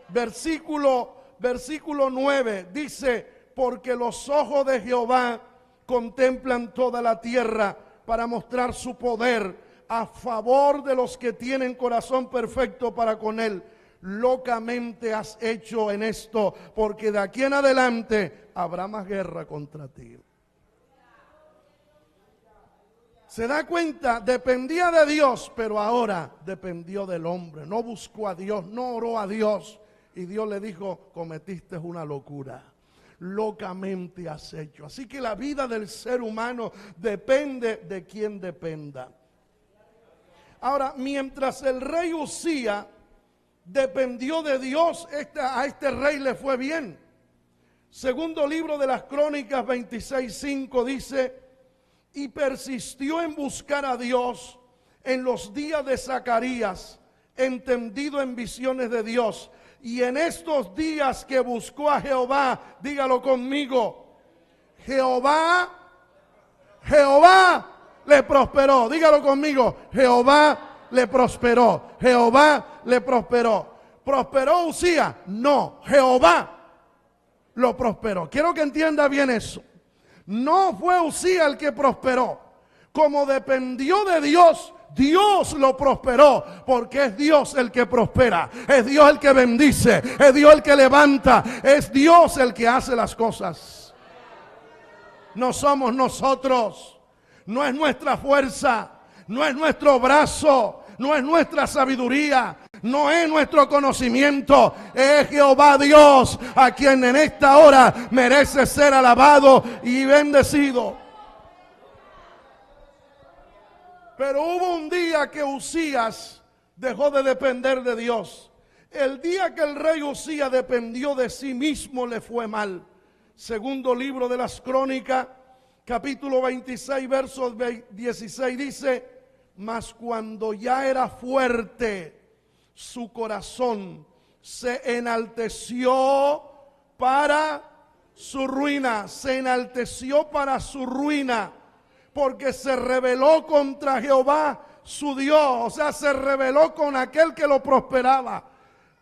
Versículo 9 dice, porque los ojos de Jehová contemplan toda la tierra para mostrar su poder a favor de los que tienen corazón perfecto para con Él. Locamente has hecho en esto, porque de aquí en adelante habrá más guerra contra ti. Se da cuenta, dependía de Dios, pero ahora dependió del hombre. No buscó a Dios, no oró a Dios. Y Dios le dijo, cometiste una locura. Locamente has hecho. Así que la vida del ser humano depende de quien dependa. Ahora, mientras el rey Uzía dependió de Dios, a este rey le fue bien. Segundo libro de las Crónicas 26:5 dice, y persistió en buscar a Dios en los días de Zacarías, entendido en visiones de Dios. Y en estos días que buscó a Jehová, dígalo conmigo, Jehová le prosperó. Dígalo conmigo, Jehová le prosperó. Jehová le prosperó. ¿Prosperó Uzía? No, Jehová lo prosperó. Quiero que entienda bien eso. No fue Uzía el que prosperó. Como dependió de Dios, Dios lo prosperó, porque es Dios el que prospera, es Dios el que bendice, es Dios el que levanta, es Dios el que hace las cosas. No somos nosotros, no es nuestra fuerza, no es nuestro brazo, no es nuestra sabiduría, no es nuestro conocimiento, es Jehová Dios a quien en esta hora merece ser alabado y bendecido. Pero hubo un día que Uzías dejó de depender de Dios. El día que el rey Uzías dependió de sí mismo le fue mal. Segundo libro de las Crónicas, capítulo 26, verso 16 dice, mas cuando ya era fuerte, su corazón se enalteció para su ruina, se enalteció para su ruina, porque se rebeló contra Jehová su Dios, o sea, se rebeló con aquel que lo prosperaba.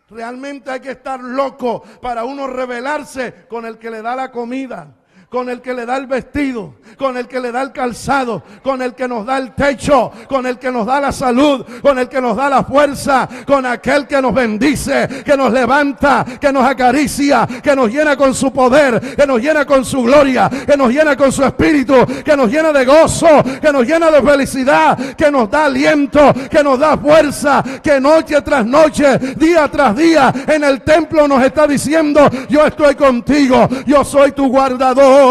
Realmente hay que estar loco para uno rebelarse con el que le da la comida, con el que le da el vestido, con el que le da el calzado, con el que nos da el techo, con el que nos da la salud, con el que nos da la fuerza, con aquel que nos bendice, que nos levanta, que nos acaricia, que nos llena con su poder, que nos llena con su gloria, que nos llena con su espíritu, que nos llena de gozo, que nos llena de felicidad, que nos da aliento, que nos da fuerza, que noche tras noche, día tras día, en el templo nos está diciendo, yo estoy contigo, yo soy tu guardador.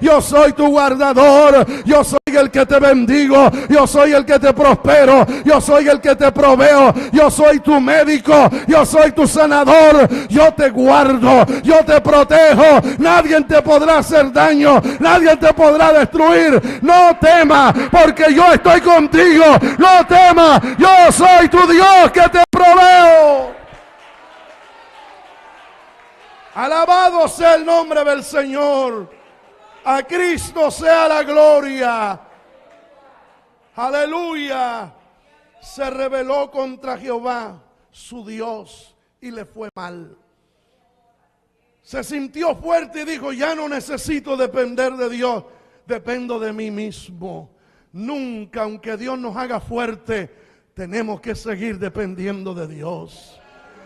Yo soy tu guardador, yo soy el que te bendigo, yo soy el que te prospero, yo soy el que te proveo, yo soy tu médico, yo soy tu sanador, yo te guardo, yo te protejo, nadie te podrá hacer daño, nadie te podrá destruir. No temas, porque yo estoy contigo, no temas, yo soy tu Dios que te proveo. Alabado sea el nombre del Señor. A Cristo sea la gloria. Aleluya. Se rebeló contra Jehová, su Dios, y le fue mal. Se sintió fuerte y dijo, ya no necesito depender de Dios, dependo de mí mismo. Nunca, aunque Dios nos haga fuerte, tenemos que seguir dependiendo de Dios.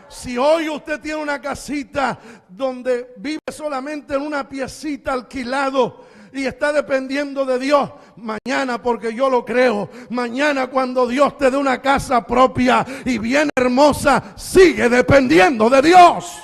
Si hoy usted tiene una casita donde vive solamente en una piecita alquilado y está dependiendo de Dios, mañana, porque yo lo creo, mañana cuando Dios te dé una casa propia y bien hermosa, sigue dependiendo de Dios.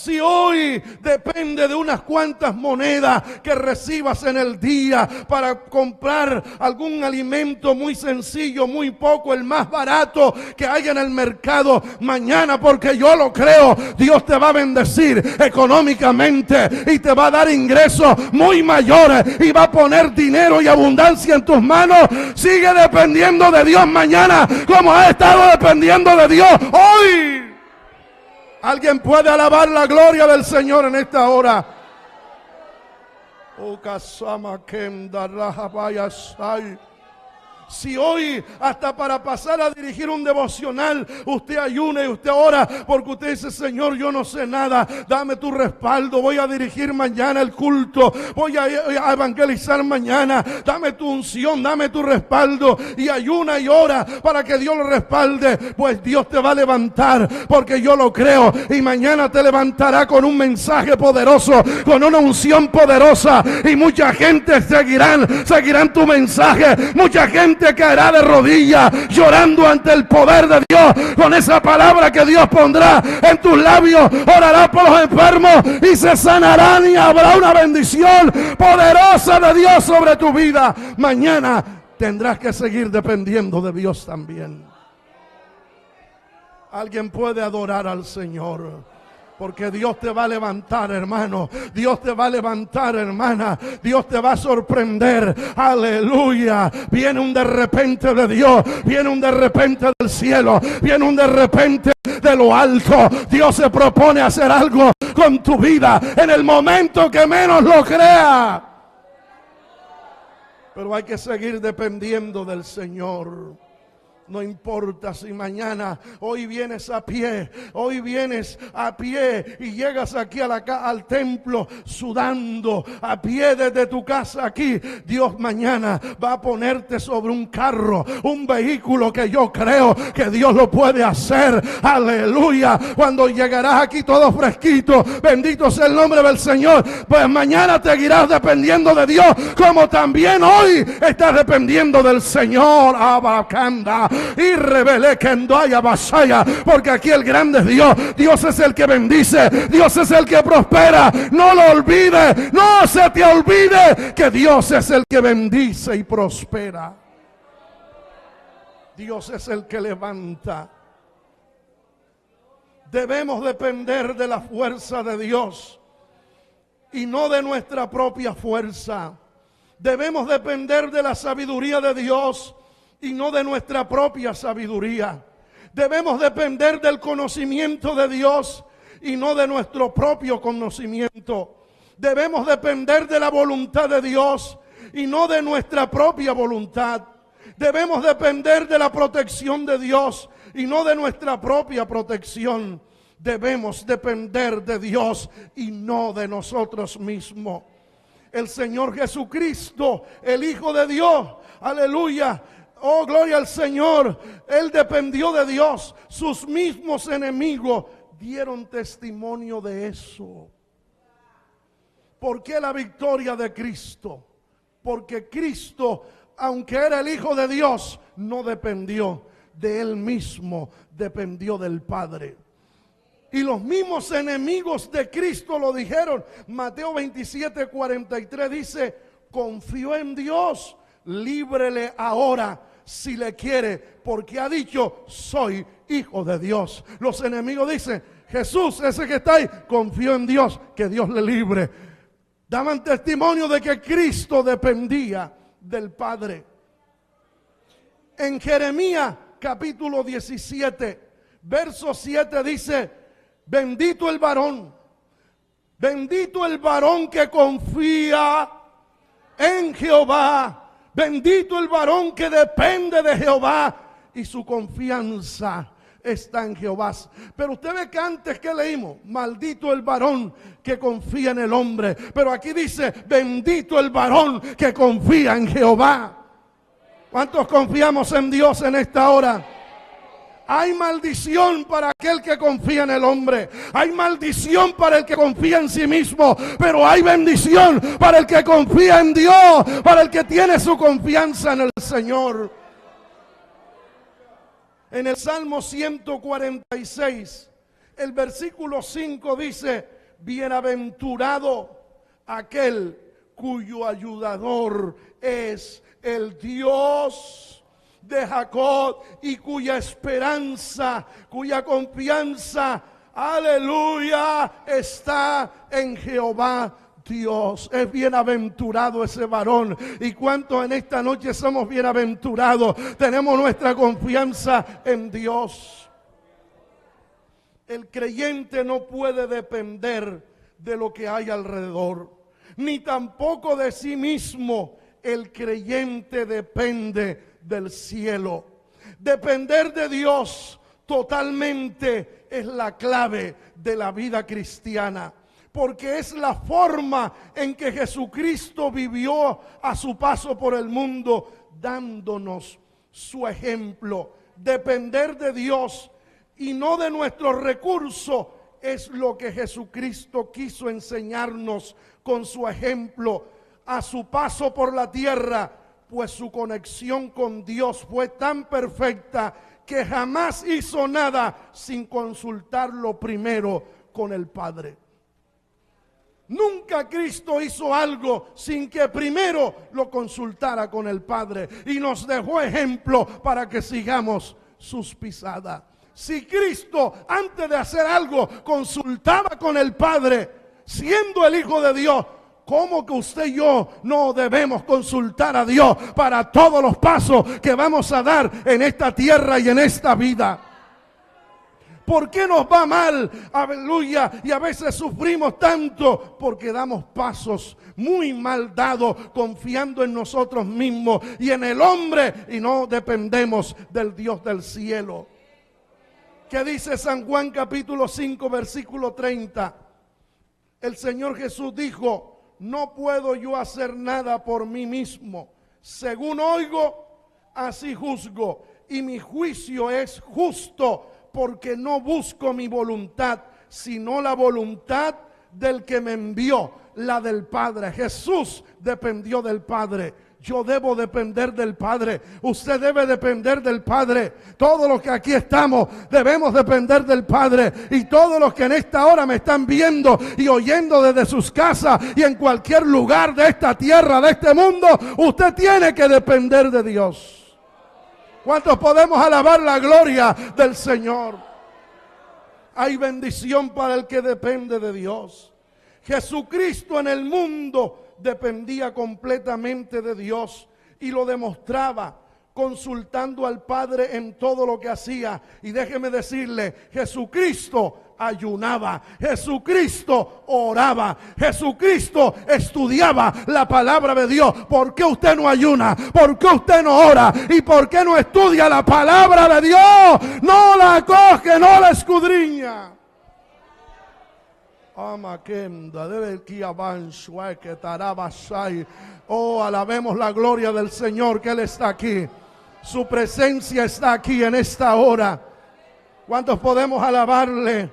Si hoy depende de unas cuantas monedas que recibas en el día para comprar algún alimento muy sencillo, muy poco, el más barato que haya en el mercado, mañana, porque yo lo creo, Dios te va a bendecir económicamente y te va a dar ingresos muy mayores y va a poner dinero y abundancia en tus manos. Sigue dependiendo de Dios mañana como has estado dependiendo de Dios hoy. Alguien puede alabar la gloria del Señor en esta hora. Oh, Kasama Kenda Rahabayasai. Si hoy hasta para pasar a dirigir un devocional usted ayuna y usted ora porque usted dice: Señor, yo no sé nada, dame tu respaldo, voy a dirigir mañana el culto, voy a evangelizar mañana, dame tu unción, dame tu respaldo, y ayuna y ora para que Dios lo respalde, pues Dios te va a levantar, porque yo lo creo, y mañana te levantará con un mensaje poderoso, con una unción poderosa, y mucha gente seguirán tu mensaje, mucha gente caerá de rodillas llorando ante el poder de Dios con esa palabra que Dios pondrá en tus labios. Orará por los enfermos y se sanarán, y habrá una bendición poderosa de Dios sobre tu vida. Mañana tendrás que seguir dependiendo de Dios también. Alguien puede adorar al Señor, porque Dios te va a levantar, hermano. Dios te va a levantar, hermana. Dios te va a sorprender. Aleluya. Viene un de repente de Dios. Viene un de repente del cielo. Viene un de repente de lo alto. Dios se propone hacer algo con tu vida en el momento que menos lo crea. Pero hay que seguir dependiendo del Señor. No importa si mañana, hoy vienes a pie y llegas aquí al templo sudando, a pie desde tu casa aquí. Dios mañana va a ponerte sobre un carro, un vehículo que yo creo que Dios lo puede hacer. Aleluya. Cuando llegarás aquí todo fresquito, bendito sea el nombre del Señor, pues mañana seguirás dependiendo de Dios, como también hoy estás dependiendo del Señor. Abacanda. Y revelé que andaya vasaya, porque aquí el grande es Dios. Dios es el que bendice, Dios es el que prospera. No lo olvides, no se te olvide que Dios es el que bendice y prospera. Dios es el que levanta. Debemos depender de la fuerza de Dios y no de nuestra propia fuerza. Debemos depender de la sabiduría de Dios y no de nuestra propia sabiduría. Debemos depender del conocimiento de Dios y no de nuestro propio conocimiento. Debemos depender de la voluntad de Dios y no de nuestra propia voluntad. Debemos depender de la protección de Dios y no de nuestra propia protección. Debemos depender de Dios y no de nosotros mismos. El Señor Jesucristo, el Hijo de Dios, aleluya, oh, gloria al Señor. Él dependió de Dios. Sus mismos enemigos dieron testimonio de eso. ¿Por qué la victoria de Cristo? Porque Cristo, aunque era el Hijo de Dios, no dependió de Él mismo, dependió del Padre. Y los mismos enemigos de Cristo lo dijeron. Mateo 27:43 dice: confió en Dios, líbrele ahora si le quiere, porque ha dicho: soy hijo de Dios. Los enemigos dicen: Jesús, ese que está ahí, confió en Dios, que Dios le libre. Daban testimonio de que Cristo dependía del Padre. En Jeremías capítulo 17, verso 7 dice: bendito el varón que confía en Jehová. Bendito el varón que depende de Jehová y su confianza está en Jehová. Pero usted ve que antes que leímos: maldito el varón que confía en el hombre. Pero aquí dice: bendito el varón que confía en Jehová. ¿Cuántos confiamos en Dios en esta hora? Hay maldición para aquel que confía en el hombre. Hay maldición para el que confía en sí mismo. Pero hay bendición para el que confía en Dios, para el que tiene su confianza en el Señor. En el Salmo 146, el versículo 5 dice: bienaventurado aquel cuyo ayudador es el Dios de Jacob y cuya esperanza, cuya confianza, aleluya, está en Jehová Dios. Es bienaventurado ese varón. ¿Y cuántos en esta noche somos bienaventurados? Tenemos nuestra confianza en Dios. El creyente no puede depender de lo que hay alrededor, ni tampoco de sí mismo. El creyente depende del cielo. Depender de Dios totalmente es la clave de la vida cristiana, porque es la forma en que Jesucristo vivió a su paso por el mundo, dándonos su ejemplo. Depender de Dios y no de nuestros recursos es lo que Jesucristo quiso enseñarnos con su ejemplo a su paso por la tierra, pues su conexión con Dios fue tan perfecta que jamás hizo nada sin consultarlo primero con el Padre. Nunca Cristo hizo algo sin que primero lo consultara con el Padre, y nos dejó ejemplo para que sigamos sus pisadas. Si Cristo antes de hacer algo consultaba con el Padre, siendo el Hijo de Dios, ¿cómo que usted y yo no debemos consultar a Dios para todos los pasos que vamos a dar en esta tierra y en esta vida? ¿Por qué nos va mal? Aleluya. Y a veces sufrimos tanto porque damos pasos muy mal dados, confiando en nosotros mismos y en el hombre, y no dependemos del Dios del cielo. ¿Qué dice San Juan capítulo 5 versículo 30? El Señor Jesús dijo: no puedo yo hacer nada por mí mismo. Según oigo, así juzgo. Y mi juicio es justo, porque no busco mi voluntad, sino la voluntad del que me envió, la del Padre. Jesús dependió del Padre. Yo debo depender del Padre. Usted debe depender del Padre. Todos los que aquí estamos debemos depender del Padre. Y todos los que en esta hora me están viendo y oyendo desde sus casas y en cualquier lugar de esta tierra, de este mundo, usted tiene que depender de Dios. ¿Cuántos podemos alabar la gloria del Señor? Hay bendición para el que depende de Dios. Jesucristo en el mundo dependía completamente de Dios y lo demostraba consultando al Padre en todo lo que hacía. Y déjeme decirle, Jesucristo ayunaba, Jesucristo oraba, Jesucristo estudiaba la palabra de Dios. ¿Por qué usted no ayuna? ¿Por qué usted no ora? ¿Y por qué no estudia la palabra de Dios? No la coge, no la escudriña. Oh, alabemos la gloria del Señor, que Él está aquí. Su presencia está aquí en esta hora. ¿Cuántos podemos alabarle?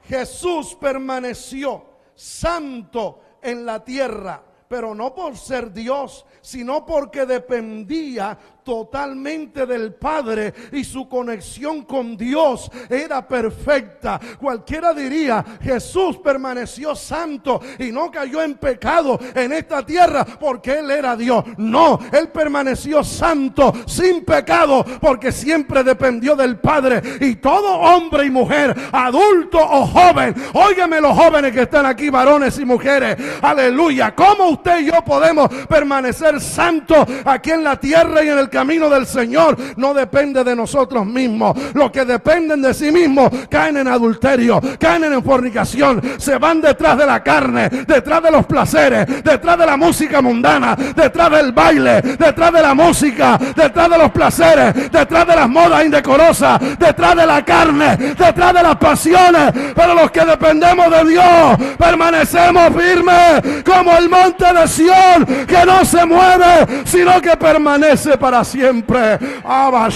Jesús permaneció santo en la tierra, pero no por ser Dios, sino porque dependía totalmente del Padre, y su conexión con Dios era perfecta. Cualquiera diría: Jesús permaneció santo y no cayó en pecado en esta tierra porque Él era Dios. No, Él permaneció santo, sin pecado, porque siempre dependió del Padre. Y todo hombre y mujer, adulto o joven, óigame los jóvenes que están aquí, varones y mujeres, aleluya, ¿cómo usted y yo podemos permanecer santos aquí en la tierra y en el camino del Señor? No depende de nosotros mismos. Los que dependen de sí mismos caen en adulterio, caen en fornicación, se van detrás de la carne, detrás de los placeres, detrás de la música mundana, detrás del baile, detrás de la música, detrás de los placeres, detrás de las modas indecorosas, detrás de la carne, detrás de las pasiones. Pero los que dependemos de Dios permanecemos firmes como el monte de Sión, que no se mueve, sino que permanece para siempre. Alabe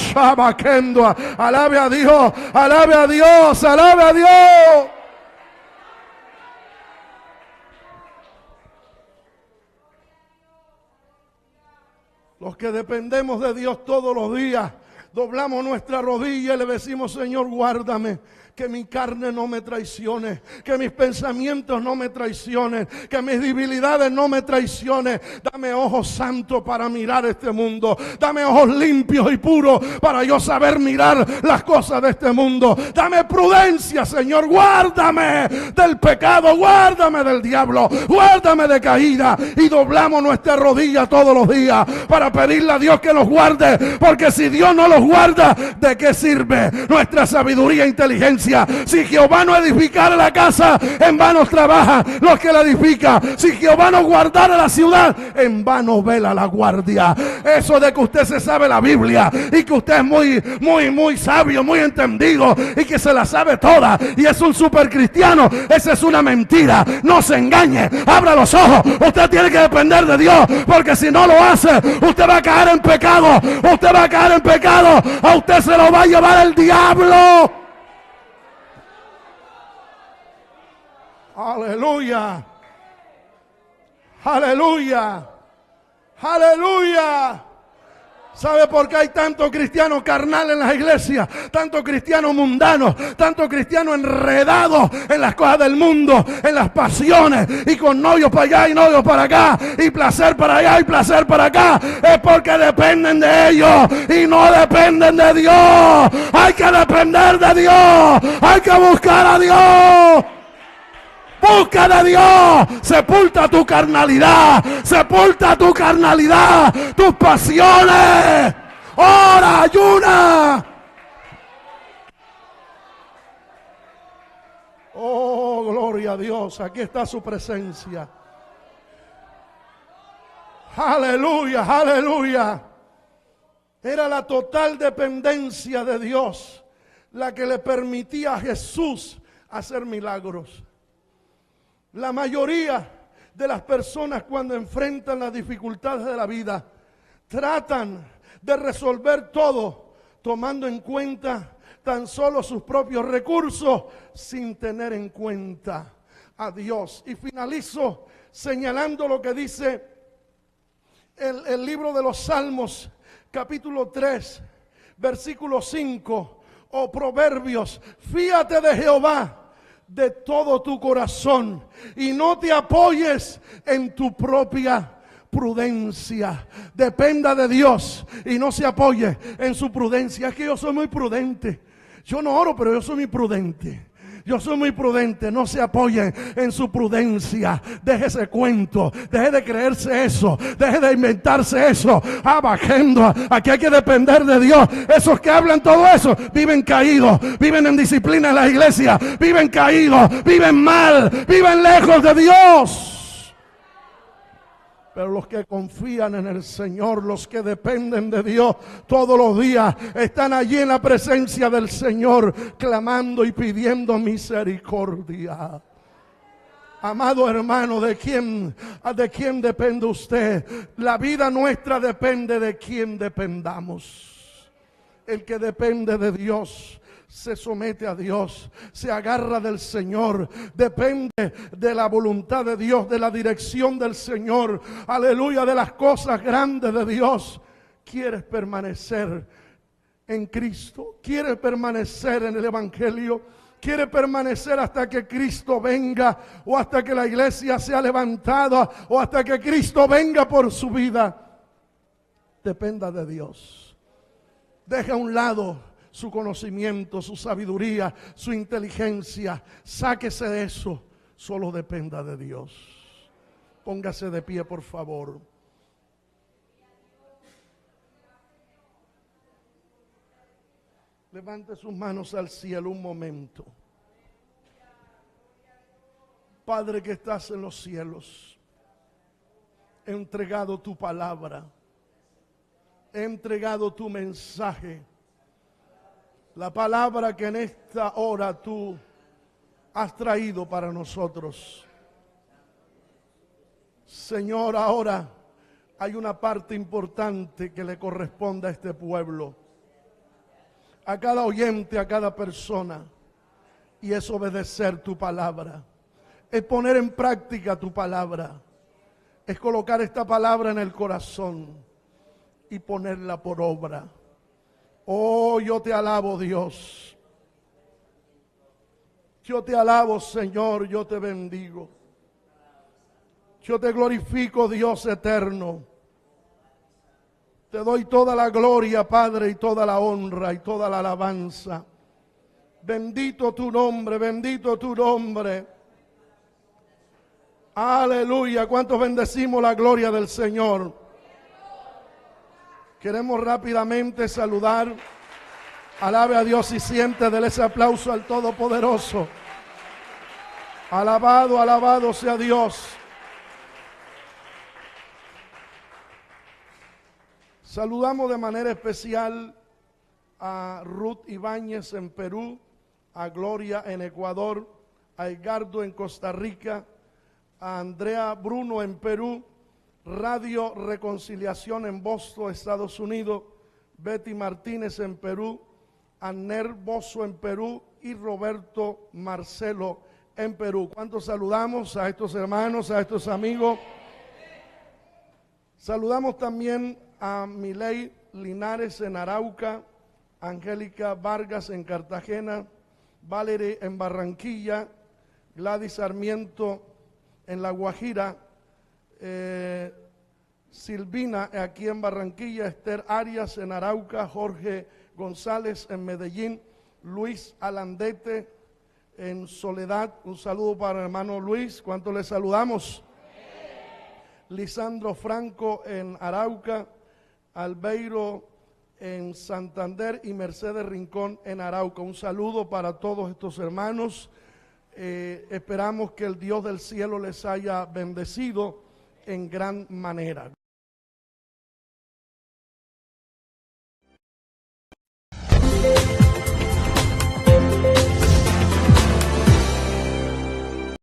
a Dios, alabe a Dios, alabe a Dios. Los que dependemos de Dios todos los días doblamos nuestra rodilla y le decimos: Señor, guárdame. Que mi carne no me traicione, que mis pensamientos no me traicionen, que mis debilidades no me traicionen. Dame ojos santos para mirar este mundo. Dame ojos limpios y puros para yo saber mirar las cosas de este mundo. Dame prudencia, Señor. Guárdame del pecado, guárdame del diablo, guárdame de caída. Y doblamos nuestra rodilla todos los días para pedirle a Dios que los guarde, porque si Dios no los guarda, ¿de qué sirve nuestra sabiduría e inteligencia? Si Jehová no edificara la casa, en vano trabaja los que la edifican. Si Jehová no guardara la ciudad, en vano vela la guardia. Eso de que usted se sabe la Biblia y que usted es muy sabio, muy entendido y que se la sabe toda y es un super cristiano, esa es una mentira. No se engañe, abra los ojos. Usted tiene que depender de Dios, porque si no lo hace, usted va a caer en pecado. Usted va a caer en pecado. A usted se lo va a llevar el diablo. Aleluya, aleluya, aleluya. ¿Sabe por qué hay tanto cristiano carnal en las iglesias? Tanto cristiano mundano, tanto cristiano enredado en las cosas del mundo, en las pasiones, y con novios para allá y novios para acá, y placer para allá y placer para acá. Es porque dependen de ellos y no dependen de Dios. Hay que depender de Dios, hay que buscar a Dios. Busca de Dios, sepulta tu carnalidad, sepulta tu carnalidad, tus pasiones, ora, ayuna. Oh, gloria a Dios, aquí está su presencia. Aleluya, aleluya. Era la total dependencia de Dios la que le permitía a Jesús hacer milagros. La mayoría de las personas, cuando enfrentan las dificultades de la vida, tratan de resolver todo tomando en cuenta tan solo sus propios recursos, sin tener en cuenta a Dios. Y finalizo señalando lo que dice el libro de los Salmos, capítulo 3, versículo 5, o Proverbios: fíate de Jehová de todo tu corazón y no te apoyes en tu propia prudencia. Dependa de Dios y no se apoye en su prudencia. Es que yo soy muy prudente. Yo no oro, pero yo soy muy prudente. Yo soy muy prudente. No se apoyen en su prudencia. Deje ese cuento. Deje de creerse eso. Deje de inventarse eso. Bajando. Aquí hay que depender de Dios. Esos que hablan todo eso viven caídos. Viven en disciplina en la iglesia. Viven caídos. Viven mal. Viven lejos de Dios. Pero los que confían en el Señor, los que dependen de Dios todos los días, están allí en la presencia del Señor, clamando y pidiendo misericordia. Amado hermano, ¿de quién depende usted? La vida nuestra depende de quién dependamos. El que depende de Dios se somete a Dios, se agarra del Señor, depende de la voluntad de Dios, de la dirección del Señor, aleluya, de las cosas grandes de Dios. ¿Quieres permanecer en Cristo? ¿Quieres permanecer en el Evangelio? ¿Quiere permanecer hasta que Cristo venga, o hasta que la iglesia sea levantada, o hasta que Cristo venga por su vida? Dependa de Dios. Deja a un lado su conocimiento, su sabiduría, su inteligencia. Sáquese de eso. Solo dependa de Dios. Póngase de pie, por favor. Levante sus manos al cielo un momento. Padre que estás en los cielos, he entregado tu palabra, he entregado tu mensaje, la palabra que en esta hora tú has traído para nosotros. Señor, ahora hay una parte importante que le corresponde a este pueblo, a cada oyente, a cada persona, y es obedecer tu palabra, es poner en práctica tu palabra, es colocar esta palabra en el corazón y ponerla por obra. Oh, yo te alabo, Dios. Yo te alabo, Señor, yo te bendigo. Yo te glorifico, Dios eterno. Te doy toda la gloria, Padre, y toda la honra y toda la alabanza. Bendito tu nombre, bendito tu nombre. Aleluya. ¿Cuántos bendecimos la gloria del Señor? Queremos rápidamente saludar. Alabe a Dios y siente, dele ese aplauso al Todopoderoso. Alabado, alabado sea Dios. Saludamos de manera especial a Ruth Ibáñez en Perú, a Gloria en Ecuador, a Edgardo en Costa Rica, a Andrea Bruno en Perú, Radio Reconciliación en Boston, Estados Unidos, Betty Martínez en Perú, Anner Bozo en Perú y Roberto Marcelo en Perú. ¿Cuántos saludamos a estos hermanos, a estos amigos? Saludamos también a Miley Linares en Arauca, Angélica Vargas en Cartagena, Valerie en Barranquilla, Gladys Sarmiento en La Guajira, Silvina aquí en Barranquilla, Esther Arias en Arauca, Jorge González en Medellín, Luis Alandete en Soledad. Un saludo para el hermano Luis. ¿Cuánto le saludamos? Lisandro Franco en Arauca, Albeiro en Santander y Mercedes Rincón en Arauca. Un saludo para todos estos hermanos. Esperamos que el Dios del cielo les haya bendecido en gran manera.